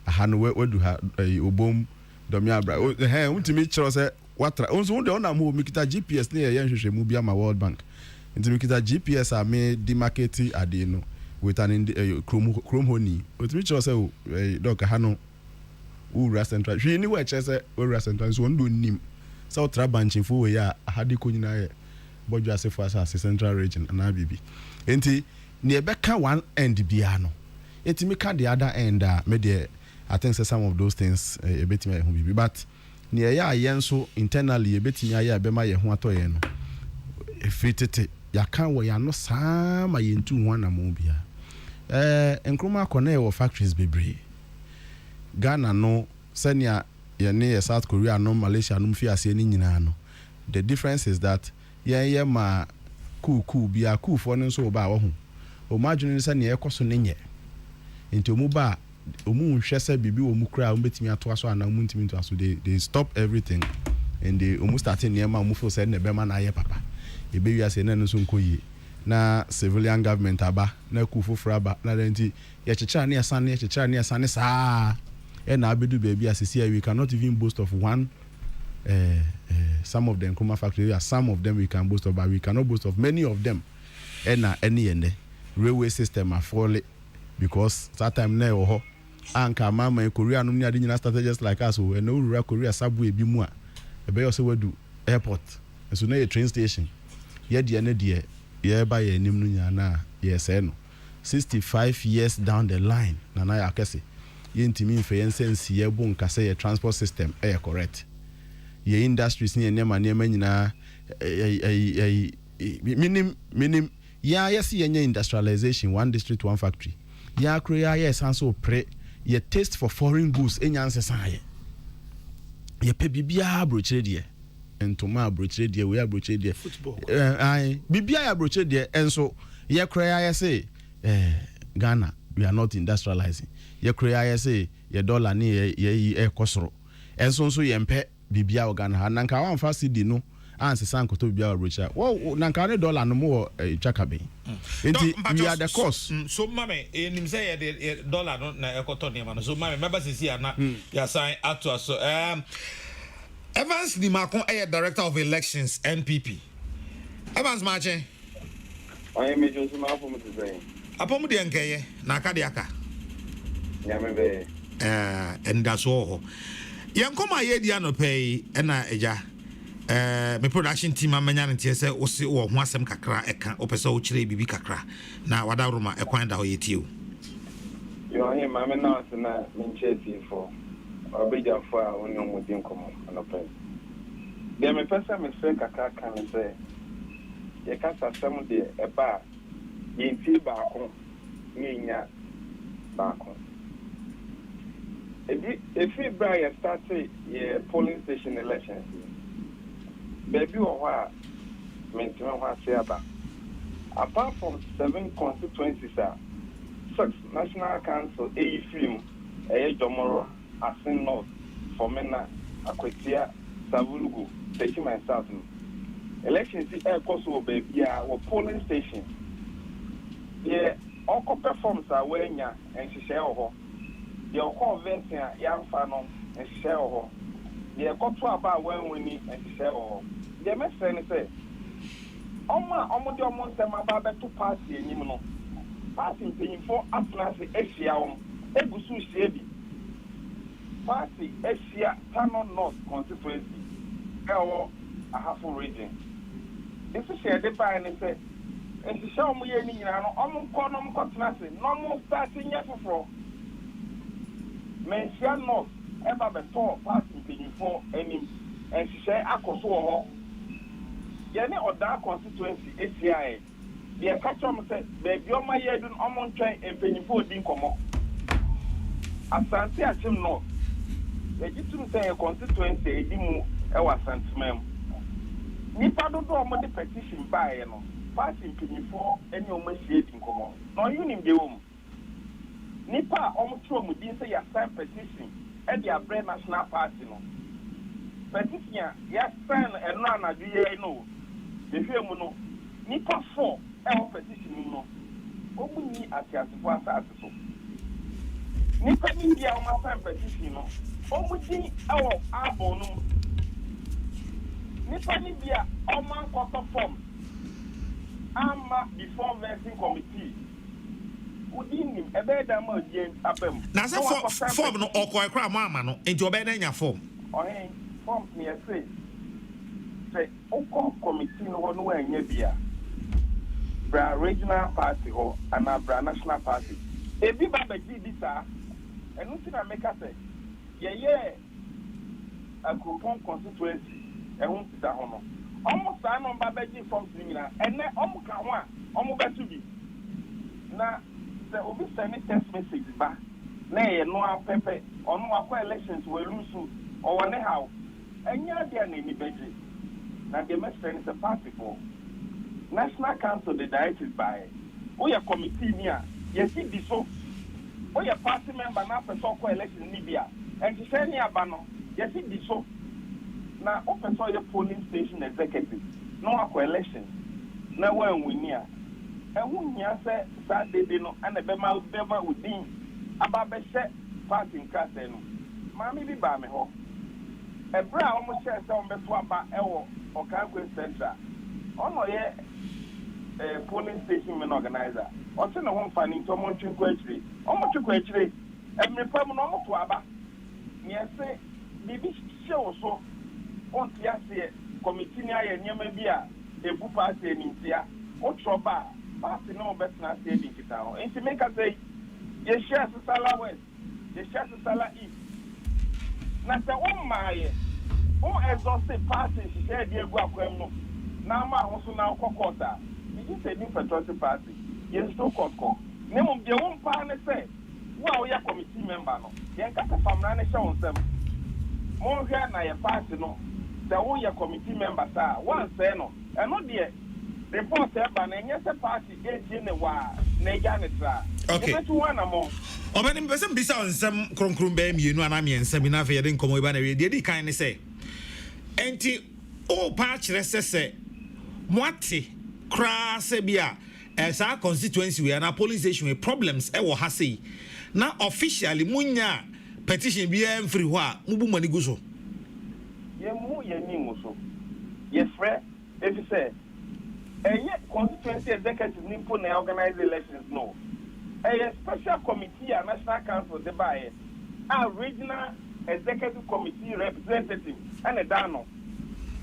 aha no wedu ha obom domi abra ntimi chiro say watra onso de onam ho mikita GPS ne ye nhwehwe mu bia ma World Bank ntimi kita GPS a me demarcate ade no with an chrome honey with which also dog hano ura central she anywhere chese ura central so ndo nim so tra banching for ya hadi ko nyina ye bojo asefo asa central region na bibi enti ne ebeka one end bia no etimi ka the other end me there I think say some of those things ebetimi ye ho bibi but ne ya ayenso internally ebetimi aye abema ye ho atoye no efitete ya kan wo ya no sama yentu ho na mo bia enkroma kone wo factories bebre Ghana no senia ye ne South Korea no Malaysia no mfi ase ni nyina no the difference is that ye ma cool bia cool for no so ba wo ho o ma dwene se ne ekoso ne nye enti omu ba omu nhwe se bibi omu kra o betimi ato aso ana omu ntimi to aso they stop everything and they omu starting near ma omu fo se ne be ma na ye papa e be wi ase na no so nkoyi na civilian government aba na kufufura aba na denti ye chechara ne asane saa e na abedu baby asisi we cannot even boast of one some of them Nkrumah factory some of them we can boast of but we cannot boast of many of them e na any ene railway system afole because that time na ho anka mama Korea no ni ade nyina started just like us we no rural Korea subway bi mu a e be yo se wadu airport so na a train station ye de na de ye ba ye nim no nyana ye say no 65 years down the line na ya kese ye ntimi mfe ye sense ye bu nka say transport system correct ye industries ni enema nyina minim ya yes ye industrialization one district one factory ya Korea yes so pre ye taste for foreign goods enyanse san ye pe bibia brochire de entoma brochire de we brochire de football bibia ya brochire de enso ye Korea yes Ghana we are not industrializing ye Korea yes ye dollar ni ye kosoro enso so ye mpe bibia Ghana nanka wan fa cedi no anse sankoto bibia brochire wo nanka ne dollar no mo twakabe enti we are the cost so mame enim say ye dollar no na ekoto ne ma no so mame member sisi na ya sign ato so Evans Nimakon director of elections NPP Evans Marche I am just my phone today apomu de nkeye na aka de aka ya mebe enda so yankoma ye dia no pay na eja me production team amanya ntie se wo se wo ho asem kakra eka opese wo kire bibi kakra na wada roma ekwan da ho yetie o You hear my man now, and I mean, Chelsea for a big fire when you're with him come on a pen. There may person may say, Kaka can say, you can't have some of the a bar, you feel back home, me back home. If you buy a started a polling station election, baby or what, maintain what say about. Apart from 7 constituencies, 6 National Council, a film, a Domoro, Asin North, Fomena, Aquatia, Savulugu, taking my south. Elections, air Kosovo, baby, or polling station. Yeah, all performs are wearing ya and she share her. Your call venture, young fanon, and share her. Yeah, got to about when we need and share her. The message say, Almost my barber to party and you party paying for Atlas Asia, Egusu Shebi. Party Asia, Tanon North constituency, a half region. This is share the buy and say, and she show me any almost corner cottonassi, no more starting yet for Mention North, ever before party paying for any, and she say, I could so. Any other constituency ACI, the catch on said, baby, on my head on train and penny for Dinkomo. As I say, I him no. The Jitum say a constituency, a demo, our sentiment. Nipa don't do the petition by party penny for any almost in common. No, you name the room. Nipa almost from within say a sign petition at their brand national party. No petition, yes, sign and run a DA no. The film Nipa 4 petition no. Open at your so. Nipa India on my petition no. Open our abonum. Nipa India on my quarter form. Before versing committee. Within a better more James Abem. Now, form no or cry mamma no into a better form. Or form me a say. Oko committee no one way near Bra regional party or and Bra national party. A big baby this and nothing I make us say, yeah, a coupon constituency, and won't sit down. Almost I know Babaji from Similar, and then almost better to be. Now, there will be sending text message back. Nay, no pepper, or no elections will lose or anyhow, and you're there any budget. Now the message is a party for National Council the directed by we are committee near yes it is so we are party member now for so election in Libya and to say near Bano yes it is so now open so your polling station executive no election now when we near and when you say Saturday no and the Bema within about the party in Casino Mammy be by me ho a brown almost says on the swamp or Calgary Central. Oh, yeah, a polling station organizer. Or send a one finding to Montu Quetry. Almost to Quetry, and me permanent to Abba. Yes, say, maybe show so on Tiasia, committee and Yamabia, a book party in India, or Troba, party no better than saving it down. And to make us say, yes, shares the Sala West, yes, shares the Sala East. Now, the one my. Oh, exhausted party, she said, dear Guaquemo. Now, my also now Kokota. Did you say new patriotic party? Yes, no Coco. Name of your own partner say, well, you're committee member. Then got a family show them. More here na your party, no. The whole your committee members are one say no. And not dear. Report ban and yes, a party, in the war, Neganitra. Okay. One among. Obanim person bisa on some Kokrokoo you know, and I mean, seminar for your income, did he kindly say? Enti o patch say mwati kra sebia as our constituency we are polling station with problems e wo ha sei na officially munya petition bi em free ho a mubu mani go so ye mu ye ni mu so ye frɛ if say constituency executive ni po na organize elections no a special committee a national council de buy a regional executive committee representative and a dano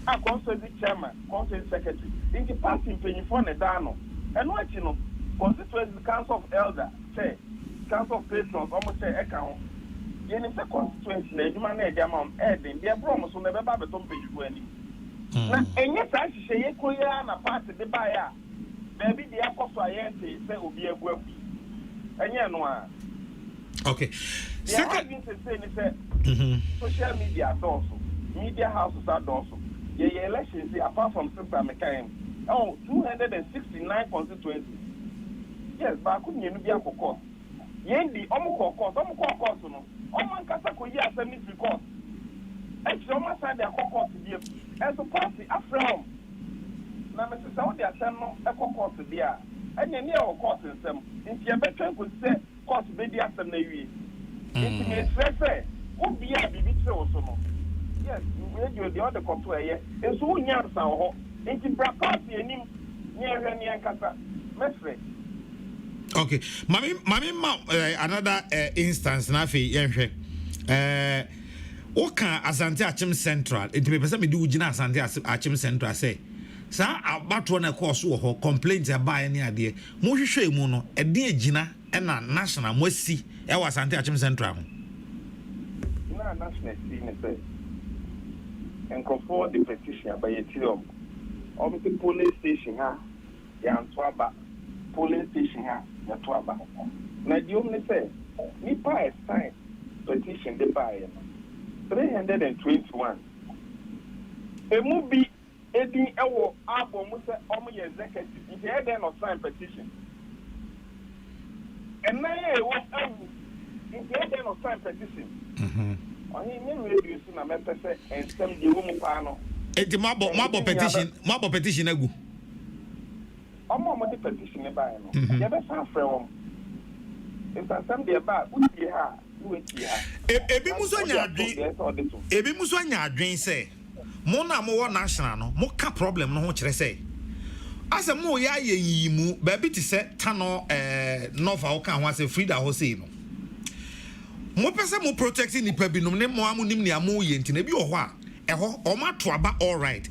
a constituency chairman constituency secretary in the party paying for a dano and what you know constituency council of elder say council of patrons almost say account yen is a constituency na eduma na edama edin dey bro so na be ba beton page go ani na enye sa hihye ye koya na party de ba ya baby dey akoso ayente say obi agu agu enye no a okay second thing say social media also media houses are also ye elections apart from sister mekaim 269 constituencies yes ba ku nyenu bi akoko yendi omukoko no oman kasa ko yi assembly court actually oman side akoko to be as a party afrom na me say what they are saying no akoko to dia anya ni e court nsem nti e betwen ko say court be dia asem na wi nti me say obi a bibi tse wo so no yes we the other court here enso unya sa ho nti bra party enim ni ehwe ni ankasa mesre. Okay, mami another instance na fe yenhwe oka Asante Achim Central it me pese me di ugina Asante Achim Central say sa abato na course wo ho complaint aba ni ade mo hwehwe mu no ede agina na national mo si e wa Asante Achim Central na national si ne say enko for the petition about yetiro the police station ha ya ntwa police station ha ya to aba na di omni say nipa sign petition de buy 321 emu bi edin ewo abo mu say omo ye executive if e dey no sign petition and na e wo if e dey no sign petition oni ni radio si na me pese ensem de wo mu pa no enti mabo petition agu omo the petition buy no ye be fa frɛ wo if some dey ba uti ha uti ha ebi muso nya adwen say mo na mo wo national no mo ka problem no ho kyerɛ say ase mo ya ye yimu ba bi ti say tano nova wo ka ho ase frida ho say no mo pese mo protecting nipa binom ne mo amunim ne amo ye ntina bi wo ho a eho o ma to aba all right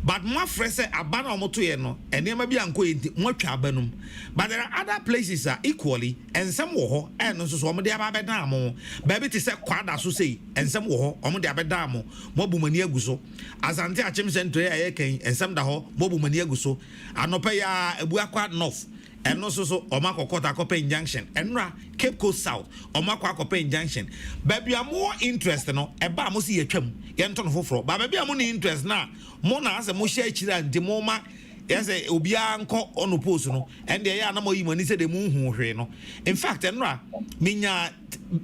but mo afre say aba na omoto ye no enema bi anko ye mo atwa aba num but there are other places are equally ensem wo ho eno so so mo de aba beda mo ba bi ti say kwada so say ensem wo ho omo de abeda mo bumani aguso Asante Achim Central ya ken ensem da ho mo bumani aguso anopa ya ebu akwa north eno so omakokota Kopen Junction enra Cape Coast South omakwa Kopen Junction baby am more interest no eba mo si yetwam yento no foforo ba baby am no interest na mo na ase mo share chira ndi mo ma yese obia nko ono post no and dey ya na mo yimani se de mu hu hwe no in fact enra minya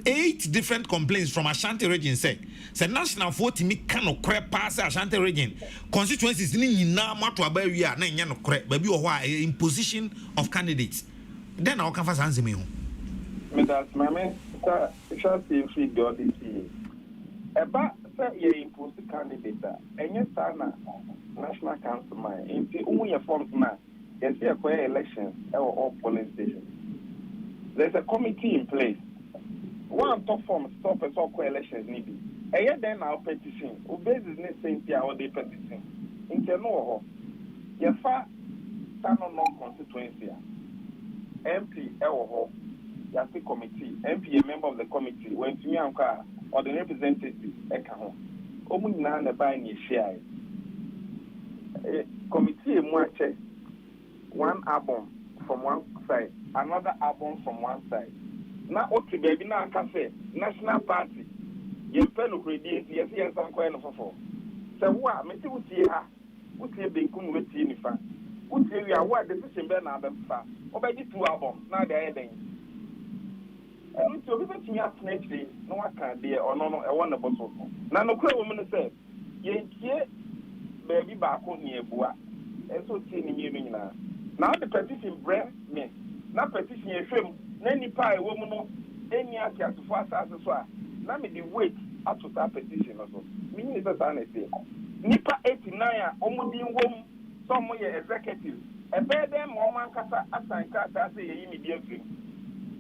8 different complaints from Ashanti region say national 40 mi kan okre pass Ashanti region constituencies ni nyina mato abawi a na nya no kre ba bi wo ho a imposition of candidates then I can fast answer me ho me that mama shall see free the audit eba say ye impose candidate enye sana national council my inti umu forms na yes ye kwa elections all polling stations there's a committee in place one top form stop as all elections need be then our petition basis ne same or the petition into no ye fa tano non constituency MP ho ya see committee MP a member of the committee when to me anka or the representative eka ho omu nyina na ba ni share committee mu ache one album from one side another album from one side na otu baby na cafe national party ye pelo credit ye see san kwa no fofo se wo a meti wutie ha wutie benkum wutie nifa wutie wi a wo decision be na be fa obeji two album na dey den and to be betting at next day no aka dey ono no e won boso na no kura wo me say ye tie baby ba ko ni ebua enso tie ni mi nyina na the petition brand me na petition ye hwem na nipa e wo mu no eni ati asofo asase so a na me the wait ato that petition so me ni say na say nipa 89 a omudi nwom some ye executive e be dem mo man kasa asanka ta say ye mi dia free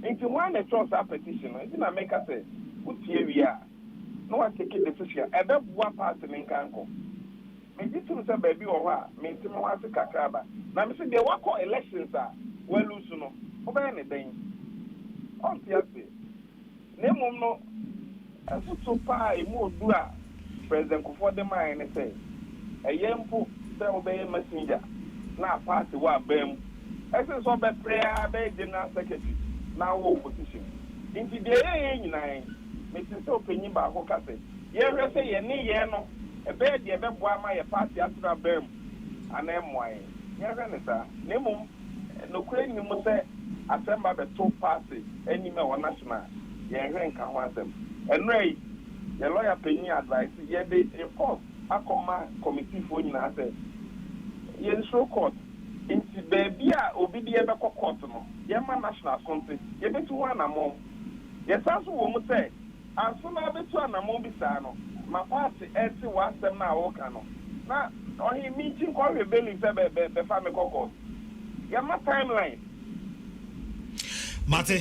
into one the trust that petition no na make say utie wi a no one take decision e be bua part me nkanko me di tun say baby wo ha me ntim ho ase kakraba na me say de wakọ elections a we lose no obe ne den On the other, name no, as so far a more do President for the mind and say, a young poop, tell the messenger, now pass the war bem. As is all that prayer, they did not secretary, now opposition. Into the nine, Mrs. Opinion by Hocase. Yes, say, a near no, a bed, the event why my party after a bem, and then why. Yes, Nemo, no crane, you must say, assemble the two parties, any more national, yeah, rank and want them. And Ray, the lawyer penny advice, yeah, they, of course, I command committee for you, I said, yes, so court. Into baby, obedient court, Yama national country, you bet one among. Yes, as a woman say, as soon as I bet one among Bisano, my party, every one them now, Okano. Now, on his meeting, call rebelling, the family court. Yama timeline. Mate.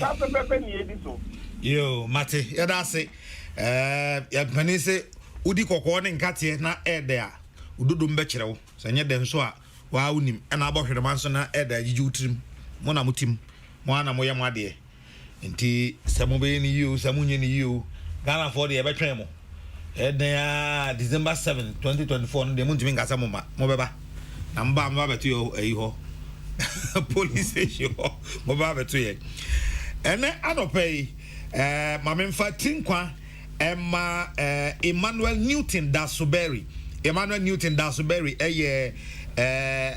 Yo, Mate, yeah, that's it. Penise, Udi Kokon and Katia, na air there. Udum Betchero, Sanya Denswa, Waunim, and about the Mansona air there, you trim, Monamutim, Moana Moya Madi. Inti, Samobeni you, Samunian you, Ghana for the Abatremo. There, December 7, 2024, the Munjing Gasamoma, Mobaba, and Bam Baba to you, a police station, Mobaba to you. And then I don't pay. Mamen Fatinkwa Emma Emmanuel Newton Dasuberi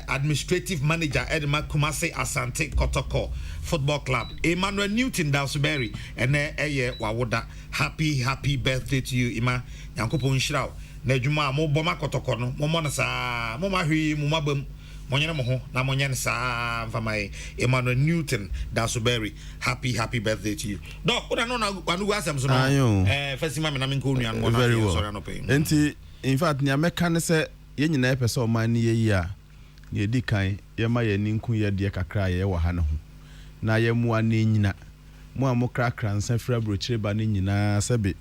administrative manager Edma Kumase Asante Kokrokoo Football Club. Emmanuel Newton Dasuberi and wawoda happy birthday to you Ima Yankopon Nhyira na adwuma mo boma Kokrokoo no mo na sa mo ma hwi mo mabam monyene mo ho na monyene sa mfamai Emmanuel Newton Dasuberi happy birthday to you. Doc una no na wanu asem so no first ma me na me nko nua no na so no pay. Enti in fact nya meka ne se ye nyina pese o man ne yi a ye di kan ye ma ye ninku ye de kakra ye wa ha ne ho na ye mu ane nyina mu amokra kransa fra brochire ba ne nyina sebe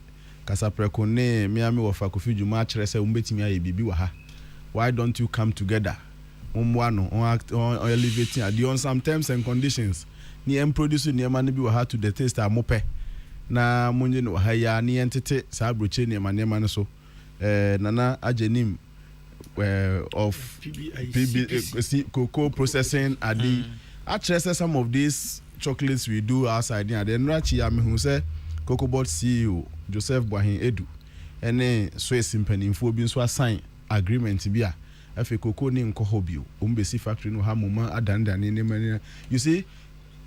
kasapreko ne me ame wo fa kofi djuma akire se umbetimi aye bibi wa ha. Why don't you come together? On elevating on some terms and conditions. Ni produce ni man bi wa ha to the taste amope na munje no ha ya ni entity sa broche ni man so nana ajenim of PB cocoa processing adi actually some of these chocolates we do outside there then rachi am who say cocoa board CEO Joseph Boahin Edu ene so simpanimfo bi so assign agreement bi a afi cocoa ni nko bio umbesi factory no ha moma adandane ne mani. You see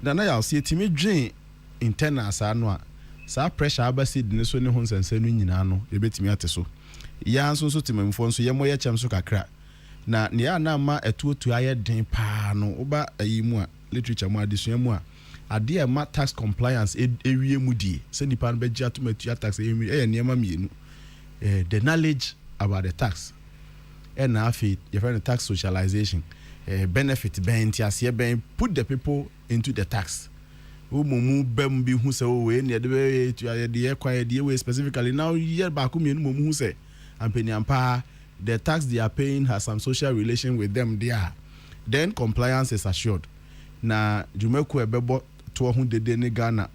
nana ya see timi dwen internal sa no a sa pressure abasi de ne so ne ho nsensanu nyina no ebetimi ateso ya nso so timamfo nso ye moye chem so kakra na ne ya na ma etuotu aye den pa no oba ayi mu a literature mu adesua mu a ade e ma tax compliance ewie mu die se nipa no begia tomatu tax ewie ne ma mienu the knowledge about the tax and afi you find the tax socialization benefit ben tiase ben put the people into the tax mumu bem bi hu se we ne de to ya de kwa de we specifically now year back mienu mumu hu se ampeniampa the tax they are paying has some social relation with them there, then compliance is assured. Na jumeku ebebo to hu dede ne Ghana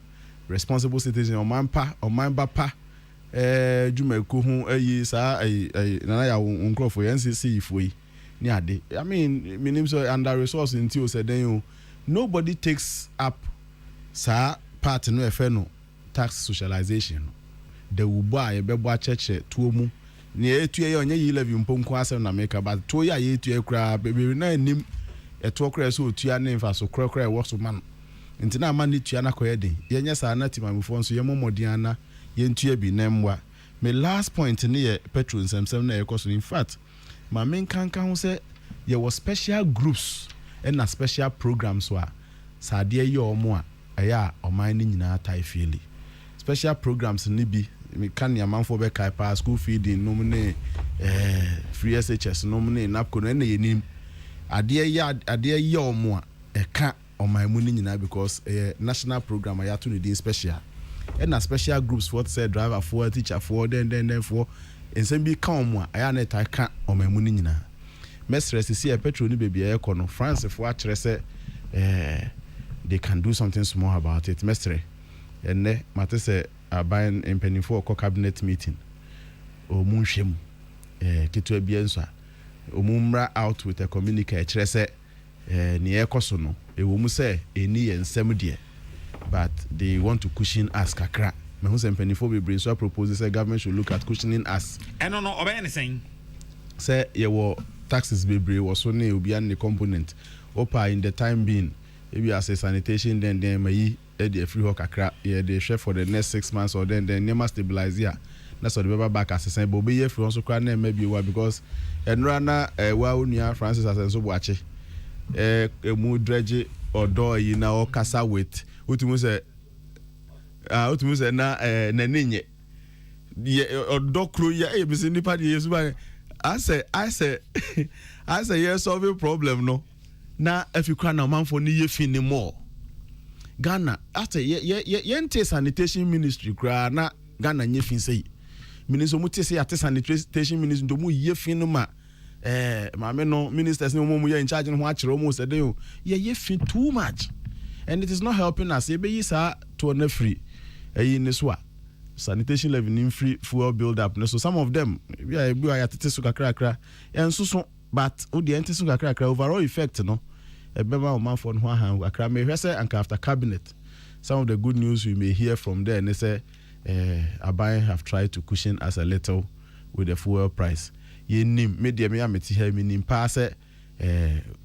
responsible citizen o manba pa jumeku hu ayi sa nana ya nkrofo NCC ifoi ni ade. I mean minim so under resource until o said then nobody takes up sa part no efe no tax socialization. The uba ebebo acheche tuo mu ni etu ye onye yi levi mpomko asem na make but to ya ye etu ekra bebe na anim eto okra so otua na mfa so krakra e worso man nti na man etua na koye den ye nya sa na timamfo nso ye momodian na ye ntua bi na mwa. My last point ni ye petrol nsem na ekoso. In fact ma men kanka ho se ye was special groups and na special programs wa sa de ye omo a aya oman ni nyina tai feel special programs ni bi me kan ya manfo be kai pa school feeding nomne free SHS nomne napko no na yenim ade ye omo a eka oman mu ni nyina because national program ya to the special and na special groups for say driver for teacher for then for ensem bi ka omo a ya na ta ka oman mu ni nyina mestres see e petrol ni baby e kono France for akere say they can do something small about it mestre ene mate se aban mpanifo ko cabinet meeting o munhwem kitu abienso o mumra out with a communique kire se ne ekoso no ewo mu se eni yensem de but they want to cushion us kakra me hu se mpanifo be bring so propose say government should look at cushioning us no obey anything say ye wo taxes be bre wo so ne obi an the component opa in the time being maybe as a sanitation then mayi e dey free hawk kakra ye dey share for the next 6 months or then never stabilize here na so the paper back as say but be ye free so kra na maybe wa because enra na wa onua Francis Asenso Boache mu dredge odo yi na o kasa with utumu se na na nenye ye odo kro ya e bi se nipa de yesu ba I say yes solve problem no na if you can na man for ni ye fin ni more Ghana after ye sanitation ministry kra na Ghana nye fin say minister mu say at sanitation ministry do mu ye fin no ma me no ministers no mu ye in charge no ho akere mu say dey ye fin too much and it is not helping us e be yi sa to na free ni so a sanitation level in free fuel build up so some of them we are tete so kakra and so but o the ente so kakra overall effect no e be ma o man for no han kakra me hwese and after cabinet some of the good news we may hear from there and they say Abai have tried to cushion us a little with the fuel price ye nim media me ameti here me nim pass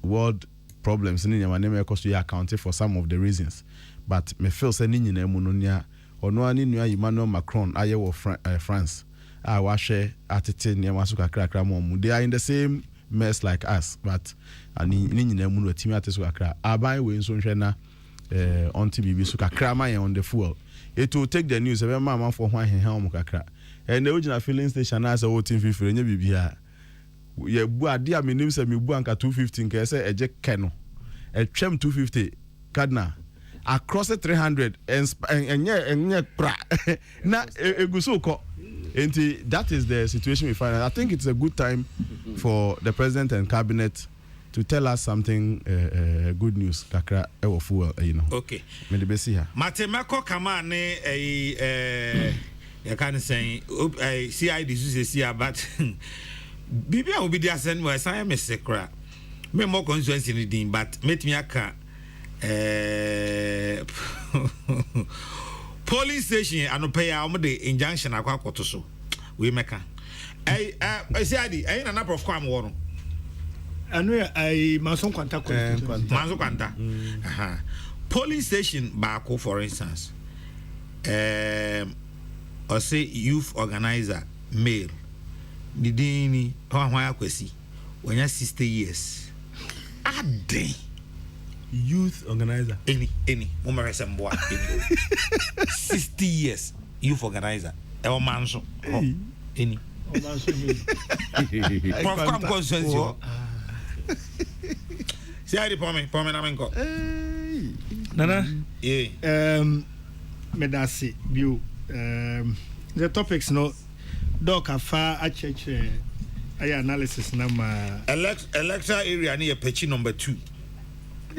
world problems in your name because you accounted for some of the reasons but me feel say ni nyina mu no nia ono ani nua Emmanuel Macron aye wo France wa hwe atete ne maso kakra mo they are in the same mess like us but ani ni nyina mu no timi atete so kakra aban we nso hwe na onti bibi so kakra man on the fuel it will take the news ebe man for hwan hen mo kakra and the original filling station as a voting fee nya bibia ye bu ade a menim se me bu anka 250 nke se eje keno twem 250 kadna across 300 and pra na egusoko and that is the situation we find. I think it's a good time for the president and cabinet to tell us something good news kakra e fuel you know okay me de be see here matemako kama ne you can say CID say but bibia obi dia sen we san me sekra me more constituency ni din but met me aka police station anope ya omo de injunction akwa akoto so we meka CID na prof kwam wo no anu ai mason kwanta aha police station baako for instance or say youth organizer male didini hwan akwasi wonya 60 years ade youth organizer any mumere semboa 60 years youth organizer e o manso any o manso prof consenso CID pome na menko nana medasi bio the topics no doc afa a church analysis na ma electoral area near Pechi number 2.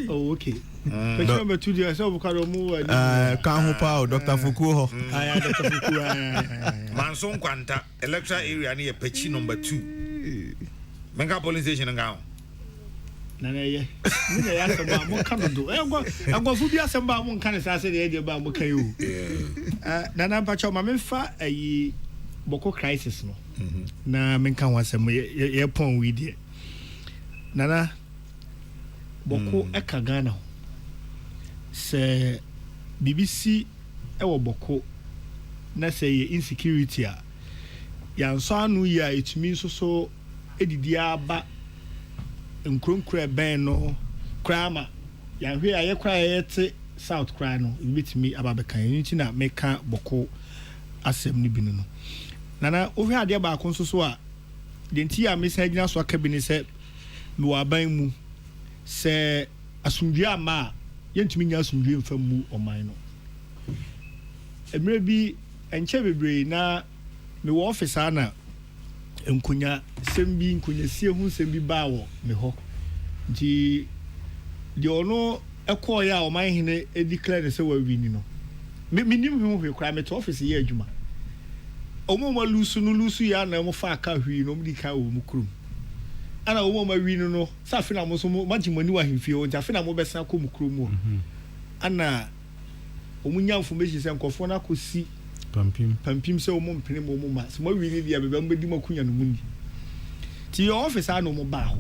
Oh okay. Pechi number 2 there so bukaro mu kan ho pa Dr. Fukuho Dr. Fukuho Manson Kwanta electoral area near Pechi number 2. Menga police station nga nana ye ni ya samba mo kan do agwa fu bi asamba mo kan sa se de ba mo kan yo nana pacho ma memfa ayi boko crisis no na menka wasem ye pon wi de nana boko eka Ghana se BBC ewo boko na se ye insecurity a ya nso anu ya etumi so edidi aba nkronkro ben no krama ya hwe aye kra yete south kra no bitimi ababeka yinti na meka boko asem ni binu no nana ohwe ade ba akonso so a denti a mesa gina so aka bi ni se me wa ban mu se asundwe ama yentimi nya asundwe mfa mu oman no emre bi enche bebre na me wo office ana nkunya sembi nkunya sie hu sembi bawo me ho nti de ono ekoya o man hene e declare se wa wini no nim hu hwe kra me to office ye adwuma omo ma lusu ya na mo fa aka hwi no mo di ka wo mu krum ana omo ma wi no sa fe na mo so mo magimani wa hemfie o nta fe na mo besa ko mu krum o ana omo nya information se nkofo na kosi pampim se omo mpene mo ma so mo wi ni dia beba mbedi makunya no mu ni ti your office ana mo ba ho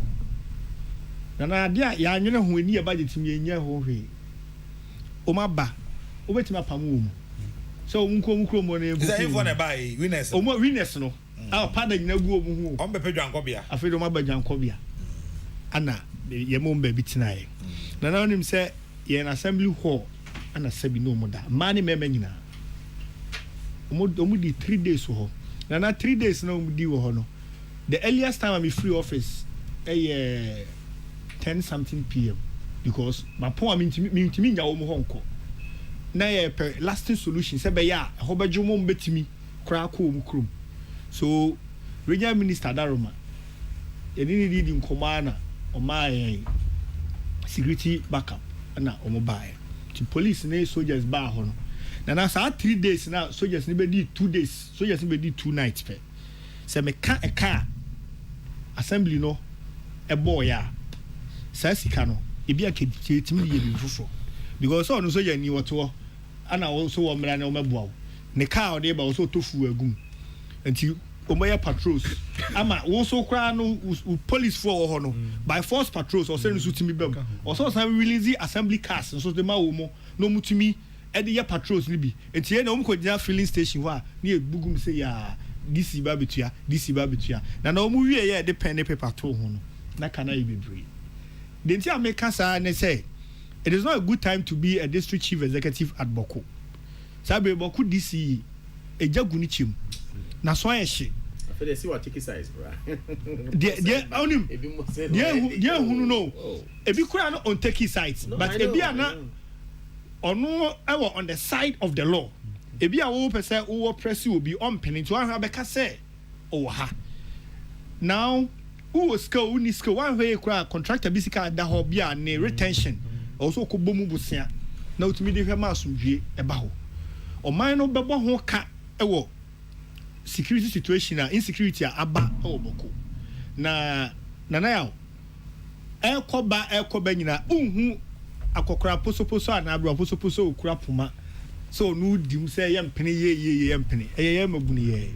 na dia ya anwene ho ani ya budget mi enya ho hwe o ma ba o betima pamu mu so nko mo na ebu is that for na buy winners o mo winners no a pada nyina gu omu hu o mbe pedwankobia afedo ma badwankobia ana ye mo mba bitinae na onim se ye na assembly hall ana sabi no mo da mani mema nyina o mo di 3 days ho na 3 days na o mo di ho no the earliest time I'm free office 10 something p.m. because my point me nya wo mo honko na ye per lasting solution se be ya ho beju mo betimi kra ko mu krom so regional minister Daroma ye ni di nkomana o ma security backup na o mo buy to police na soldiers ba ho no na sa 3 days na soldiers ni be di 2 days soldiers ni be di 2 nights pe se me ka e ka assembly no e boy ya sa sika no ebi aketimi ye bi fofo because so no so ya ni woto ana wo so wo mra na wo meboa ne car de ba wo so tofu agum enti o moya patrols ama wo so kra no police for ho no by force patrols o se no so timi bam o so some release assembly cars so de ma wo mo no mutumi e de ya patrols ni bi enti e na wo ko dia filling station ho a na ebugum se ya DC ba betua na na wo mu wie ye de pen paper to ho no na kana e bebre the entire Mekasa ne say it is not a good time to be a district chief executive at Boko. Sabe Boko DC ejaguni chim. Na so yen hye. Afa dey see what ticket size bra. Dey onim. Dey hunu no. Ebi kura no on take sites but ebi ana ono ewo on the side of the law. Ebi a wo pese wo press obi on penin to ahwa beka say o ha. Now who skill uni skill one way kra contractor bisika da ho bia ne retention also ko bomu busia na utumi de hwema asumdwe e ba ho o man no bebo ho ka ewo security situation and insecurity aba o boko na ya ekoba nyina unhu akokora posoposo ana abro posoposo okura puma so no dim say yempene ye yempene ye mabuni ye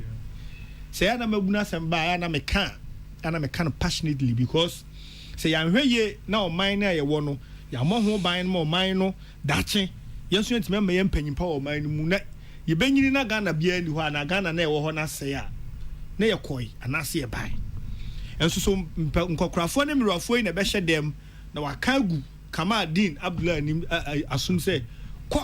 say na mabuna samba ya na meka ana me kind of passionately because say ya hwe ye na o man na ye wo no ya mo ho ban mo man no dache yenso ntime ma ye mpanyimpa o man no mu na ye banyini na Ghana bia ni ho na Ghana na ye wo ho na se ya na ye koi anase ye ban enso so nkokrafo ne mirafo na be hye dem na wakagu Kamadin Abdullah ni asum se ko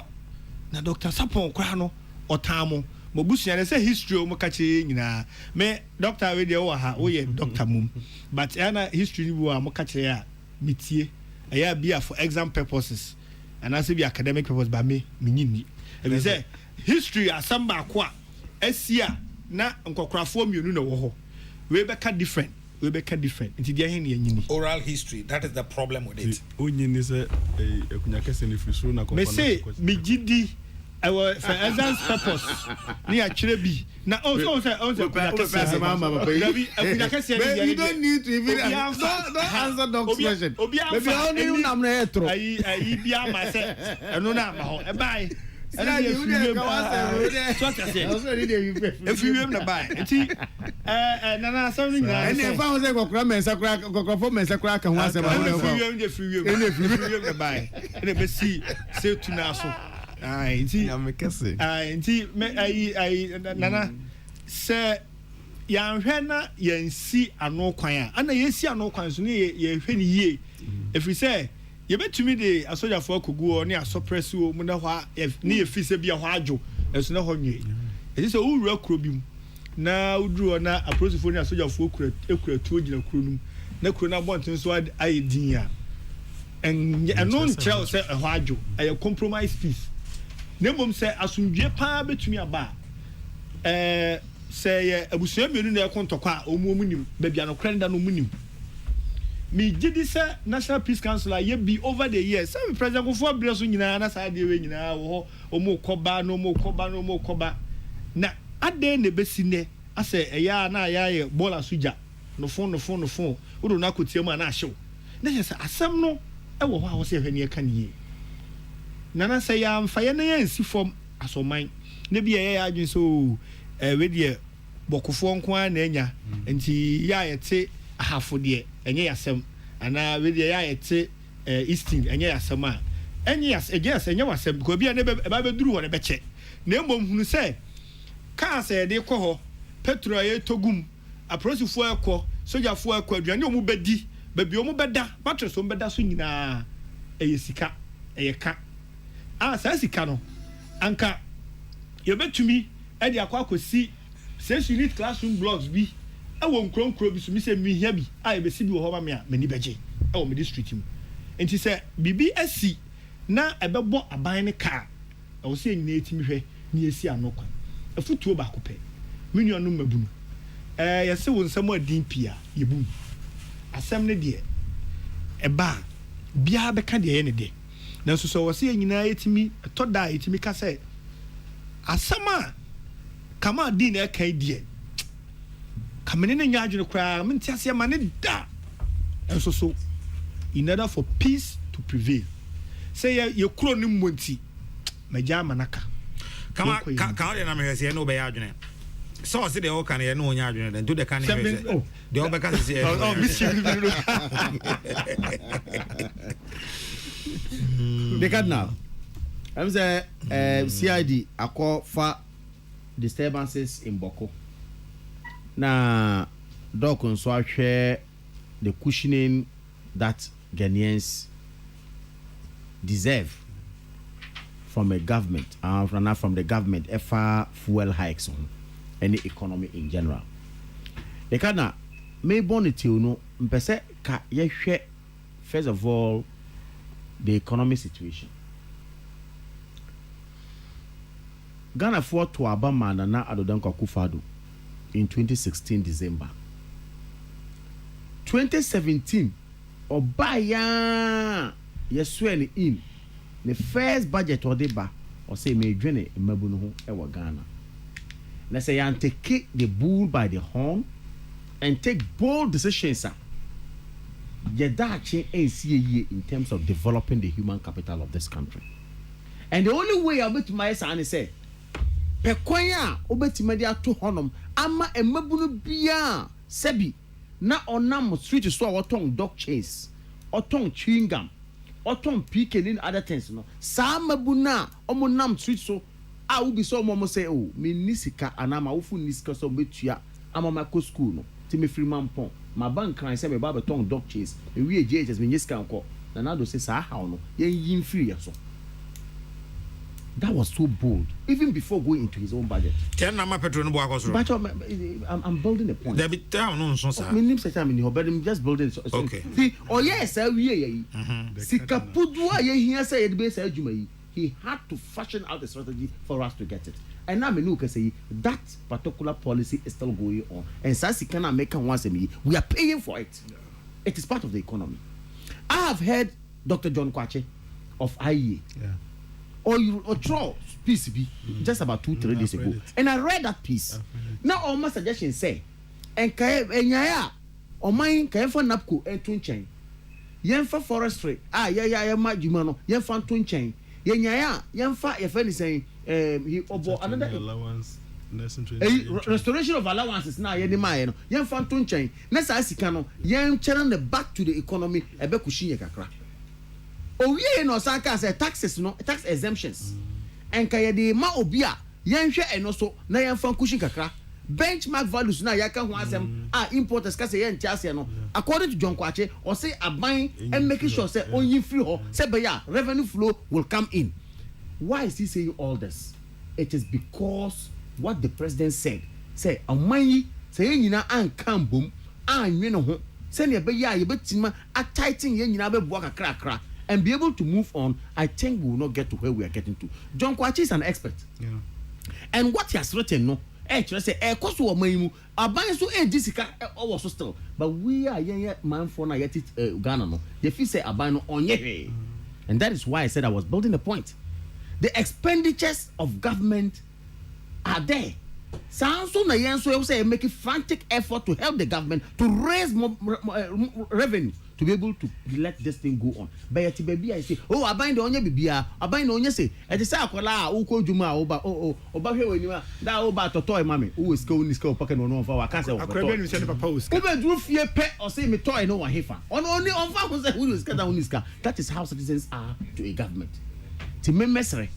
na Dr. Sapon kra no otamo mobusia ne say history o mokache nyina me doctor we dey wo ha wo ye doctor mum but ana history ni wo mokache ya mitie aya bia for exam purposes and as be academic purposes ba me nyini e say history asamba ko a asia na nkokrafo mienu na wo ho we be ka different nti dia hen nyini oral history that is the problem with it onyini say ekunyakese ne frisuro na ko me say me gidi for exam purpose ni akire bi na so kunyakese mama papa kunyakese you don't need to even answer Doc's question maybe only you na na etro ayi bia ma say eno na ma ho e bai if you na bai enti na something na and fa say kokra mensa kra kokofo mensa kra ka ho asema if you na bai ene be see say tuna so enti amekase enti me nana se ya hwe na yansi ano kwan a ana yansi ano kwan so ne ye hwe ni yie if we say ye betumi de asoja fo kogu o ne asoppress o mu na hwa ne ye fi se bia hwa adwo eso na ho nwe enti se wo wura kuro bi mu na uduru na apostle ne asoja fo ekura tuo gina kuro num na kuro na bonten so ayi din a en no nkyerɛ se hwa adwo ayi compromise peace nemom se asumdwe pa betumi aba se ye abusua mienu na ekontokwa omuomu nim ba bia no krenda no munim me gidi say National Peace Council ye be over the years. Some president go for bless nyina na sa de we nyina wo omo koba no mo koba na ade ne besi ne ase eya na ya ye bola suja no phone wo do na kotie mu na ahyew na say asem no e wo ho a wo se hwani e ka ne nana say ya mfa ye na ya nsi fom asoman ne bi ye ya adwen so we de bokofo nko a na enya enti ya yete ahafo de enye yasem ana we de ya yete easting enye yasem a enye enye wasem ko bia ne ba beduru wo ne beche na emom hunu se ka se de kɔ hɔ petro ye togum aprosifo ekɔ sojafo ekɔ aduane omu bedi ba bi omu beda mattress omu beda so nyina eye sika eye ka sa sika no anka ye betumi e de akwakosi 6 unit classroom blocks bi ewo nkronkro bi so mi se mi hia bi a ye besi bi wo hɔ ma me a mani beje ewo me district mu enti se bibi asi na ebebo aban ne ka ewo se nyina etimi hwɛ ni esi anokwan afutuo ba ko pɛ menu anu mabunu yɛse wo nsɛm adin pia yɛbu asɛm ne deɛ ɛba bia bɛka deɛ yɛ ne de nanso so wɔ se nyinaa yɛtimi ɛtɔda yɛtimi ka sɛ asɛm a kama din na ɛka deɛ kamene ne nya adwene koraa mente ase ma ne da ɛnso so in order for peace to prevail sɛ yɛ kuro ne mmonti magya manaka kama ka de na me hwese no be ya adwene so se de o kan ye no onya adwene den to de kan hwese de o be ka se oh mission they can now I'm say CID akọ fa disturbances in Boko na doc nso ahwe the cushioning that Ghanaians deserve from a government, from the government, fuel hikes on any economy in general. The kana may bonity no mpese ka yehwe first of all the economic situation. Ghana for to Abama na Adodan Akufo-Addo in 2016 December. 2017 Obaya yeswe in the first budget or deba or say me dwene mabunu ho e wa Ghana. Let's say and take the bull by the horn and take bold decisions sir. Yedache NCAE in terms of developing the human capital of this country. And the only way I'll bet my son say pekwanya obetima dia to honom ama emabunu bia sebi na onam street so oton dog chase oton chewing gum oton PK in other things no sa mabuna omonam street so a ubi so omo say oh me nisika anama ufu nisika so betua ama ma school no ti me free man pon ma bank kan say me ba beton dog chase me wie JHS me nisika nko na do say sa how no yen yin free ya so. That was so bold, even before going into his own budget. But I'm building a point. There be town no so sir. My name says I'm in here, but I'm just building. Okay. See, oh yes, we Sikapudwa here say the base he had to fashion out a strategy for us to get it. And now me can say that particular policy is still going on. And Sasi cannot make once a year. We are paying for it. Yeah. It is part of the economy. I have heard Dr. John Kwache of IEA. Yeah. Or throw piece be just about 2-3 days ago, and I read that piece. Now all my suggestions say, and Kaya or mine Kaya for Napco and Twin Chain, Yen for forestry, my Jumano, Yen for Twin Chain, Yen for if anything, he obo another allowance. Restoration of allowances now, Yen for Twin Chain, Nessa Sikano, Yen channel back to the economy, a Bekushi Kakra. Oh yeah, no saka say taxes no tax exemptions. And kaya de ma obia yenhwe eno so na yenfa kushin kakra. Benchmark values na yaka ho asem importers ka say yenti ase no. According to John Kwache, or say aban and making sure say only free ho say beya revenue flow will come in. Why is he saying all this? It is because what the president said. Say aman say nyina ankan bom anwe no ho. Say ne beya ye betima a tighten ye nyina be boa kakra and be able to move on. I think we will not get to where we are getting to. John Kwachi is an expert. Yeah. And what he has written, no, just say cost to my aban so disika was still, but we are man for na yet it Ghana no. The fee say aban no onye. And that is why I said I was building a point. The expenditures of government are there. Sounds so na yen so say make a frantic effort to help the government to raise more revenue to be able to let this thing go on. But yet baby I say, oh aban the onye bibia, aban the onye say, e dey say akola uko juma oba oba hwe wani ma da oba totoy mame, who is going to pocket no no for wa can say akrebe ni say papa uska. Oba dru fie pe or say me toy no wa hefa. On only on fa ko say who is kada uniska. That is how citizens are to a government. To me mesre,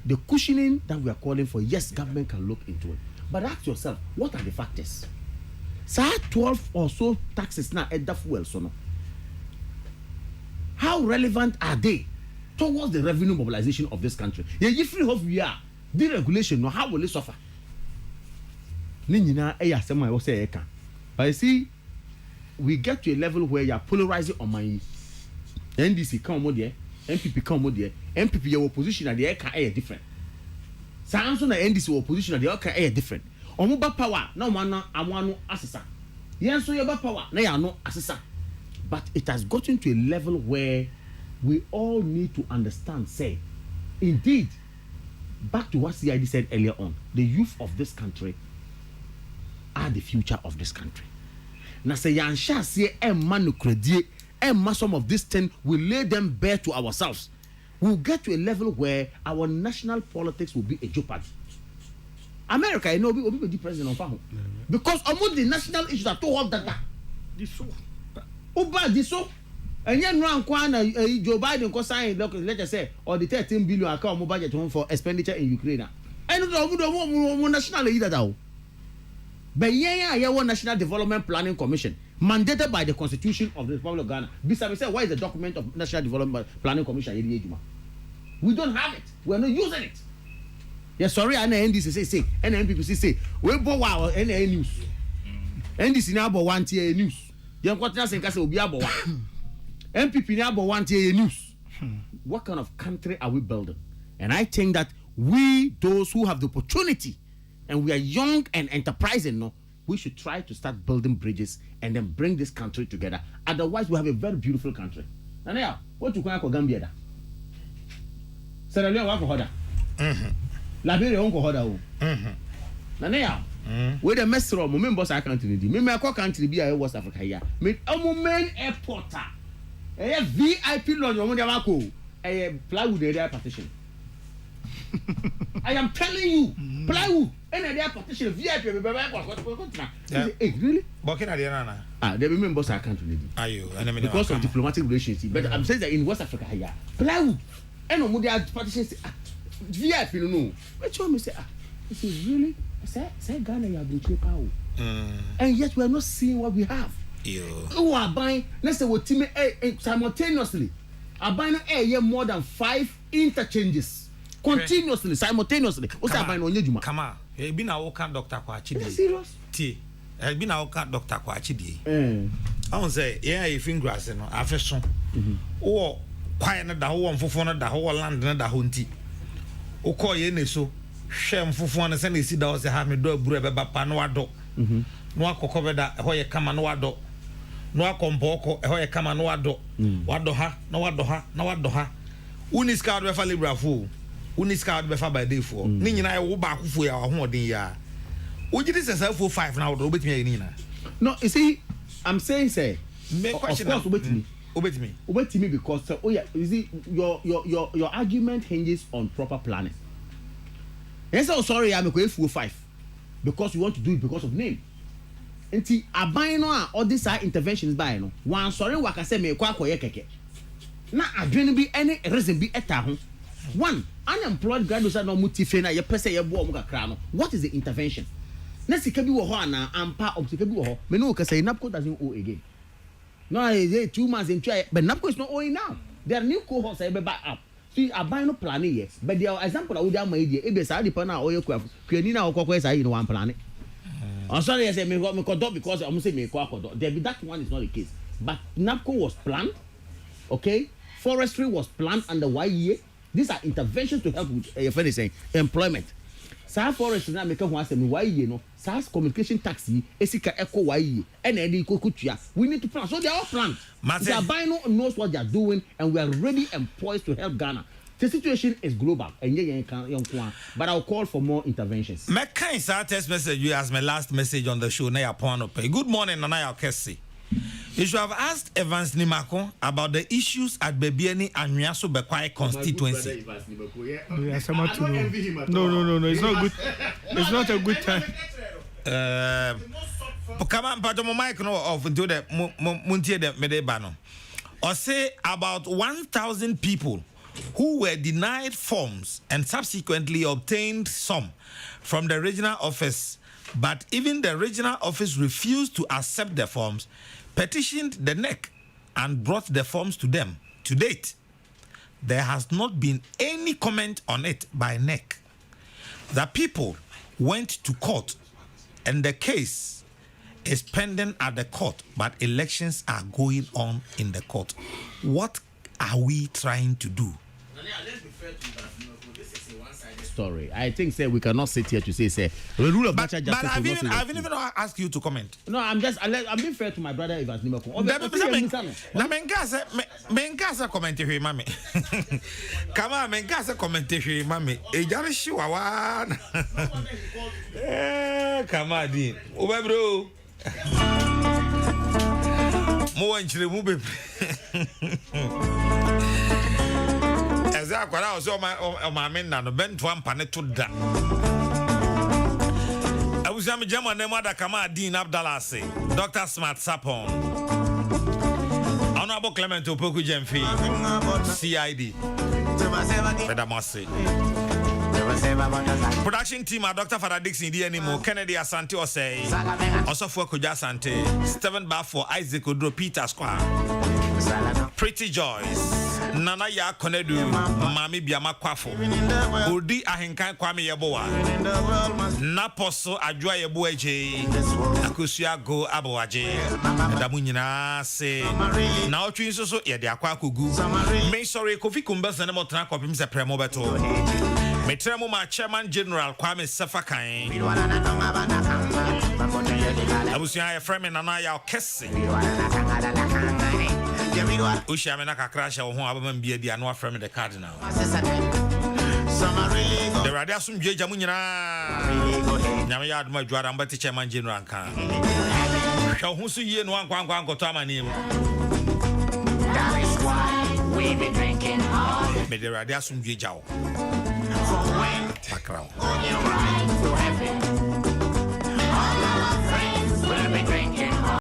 the cushioning that we are calling for, yes, government can look into it. But ask yourself, what are the factors? So 12 or so taxes now at the fuel so no. How relevant are they towards the revenue mobilization of this country? Yeah, free of we are deregulation. No, how will it suffer? Ninina eya sema I say eka. But you see, we get to a level where you are polarizing on my NDC come more there, MPP come more there, MPP your opposition at the eka are different. Sounds on the NDC opposition at the eka are different. Omuba power no one amwanu asesa. Yen so your power na ya no asesa. But it has gotten to a level where we all need to understand, say, indeed, back to what CID said earlier on, the youth of this country are the future of this country. Now say yansha say manu credit, some of this thing will lay them bare to ourselves. We'll get to a level where our national politics will be a jeopardy. America, you know, will be the president of because among the national issues are told that. Uba diso enye no anko na Joe Biden ko sign let us say or the 13 billion account budget for expenditure in Ukraine. And do national leader that. But yeah National Development Planning Commission mandated by the Constitution of the Republic of Ghana. Bisa say why is the document of National Development Planning Commission? We don't have it. We are not using it. Yes, sorry, and NDC say and NPPC say we bo wow any news. NDC now bo want news. Young quarter say obi abowa. MPP ni abo want news. What kind of country are we building? And I think that we, those who have the opportunity, and we are young and enterprising, no, we should try to start building bridges and then bring this country together. Otherwise, we have a very beautiful country. And now, what you call Gambia da? Sierra Leone wa ko hoda. Liberia won ko hoda o. Na now. Where the mesro mo member sa country di me ko country bi a West Africa here me main airport VIP lounge mo dey ba ko plywood area partition. I am telling you plywood area partition VIP be really Burkina na they member sa country di ayo because of diplomatic relations but I'm saying that in West Africa here plywood mo dey partition VIP no which one me say this is really say Ghana you have been power. And yet we are not seeing what we have. Who are buying, let's say what team simultaneously are buying more than 5 interchanges continuously, simultaneously. What's that buying on you? Come on, you been a worker doctor Kwachi. Serious? T. I've been a worker doctor Kwachi. I won't say, yeah, you think grass and affection. Or quiet the whole for the whole land and the hunty. O call ye so. Shem fufu na send isi da o se ha me do aburu beba pa no ado no akokọ beda ho ye kama no ado no akompoko ho ye kama no ado wado ha na wado ha na wado ha uniska do befa librafo uniska do befa by day for ni nyina ye wo ba akofo ya ho odin ya ugidi se 5 na wado obetimi ya ni na no you see I'm saying say me question of course obetimi because oh yeah you see your argument hinges on proper planning. Yes, oh sorry, I'm going for 5 because you want to do it because of name. Enti aban no all these are interventions by no. One sorry waka say me kwa koye keke. Na adwene bi any reason bi eta ho. One, unemployed graduates are no mutife na ye pese ye bo mo kakra no. What is the intervention? Na sika bi wo ho ana ampa sika bi wo ho. Me no ka say NAPCO doesn't owe again. No, 2 months in try, but NAPCO is not owing now. There are new cohorts that be back up. See, I buy no planning yes, but the example I would have made here, if I depend on oil craft, Kuanina or Coquest, I one planet. I'm sorry, I say, me got because I'm saying me that one is not the case. But NAPCO was planned, okay? Forestry was planned under year. These are interventions to help with saying employment. Sa forest na make ho asem why ye no. SARS communication tax yi esika echo why ye. And edi kokutua. We need to plan. So they are all planned. The Albino knows what they are doing and we are ready and poised to help Ghana. The situation is global, but I'll call for more interventions. My kind text message you as my last message on the show. Good morning, Nana Kessi. You should have asked Evans Nimako about the issues at Bebiani and Nyaso Bekwai constituency. No, it's not good. It's not a good time. Come on, but my mic no off do the Muntie de Medebano. Or say about 1,000 people who were denied forms and subsequently obtained some from the regional office, but even the regional office refused to accept the forms, petitioned the NEC and brought the forms to them. To date, there has not been any comment on it by NEC. The people went to court and the case is pending at the court, but elections are going on in the court. What are we trying to do? Story. I think say we cannot sit here to say the rule of natural justice. But I've even asked you to comment. No, I'm being fair to my brother Evans Nimako. Na menkasa comment here mami. Kama menkasa comment here mami. Ejari shiwawa. Kama di. Oba bro. Mo wanchire mu be. Akwara oso ma men na no bento ampa ne to da abusam jama ne mada kama Dean Abdallah say Dr. Smart Sapon Honorable Clement Opoku Jemfi CID Pedamasi production team are Dr. Father Dixon Dianimo Kennedy Asante Osei Osofo Koja Asante Stephen Bafo Isaac Odro Peter Square Pretty Joyce Nana ya konedu mami biama kwafo odi ahenkan kwame yeboa naposo adwa yebo eje akusua go aboaje damu nyina se na otwi nsoso ye de akwa kogu me sorry Kofi Kumbasa na motra kwapim se premo beto metremo ma chairman general Kwame Sefakan abusia ya frame nana ya okese Usha me na kakrasha wo ho abam bia dia no afrem the cardinal. The radio sum djeja mu nyina. Nyame ya aduma dwara mbati chairman general kan. Hwa ho so yie no ankwankwa ankoto amane mu. That is why we be drinking all. Me the radio sum djeja wo. Pakrao.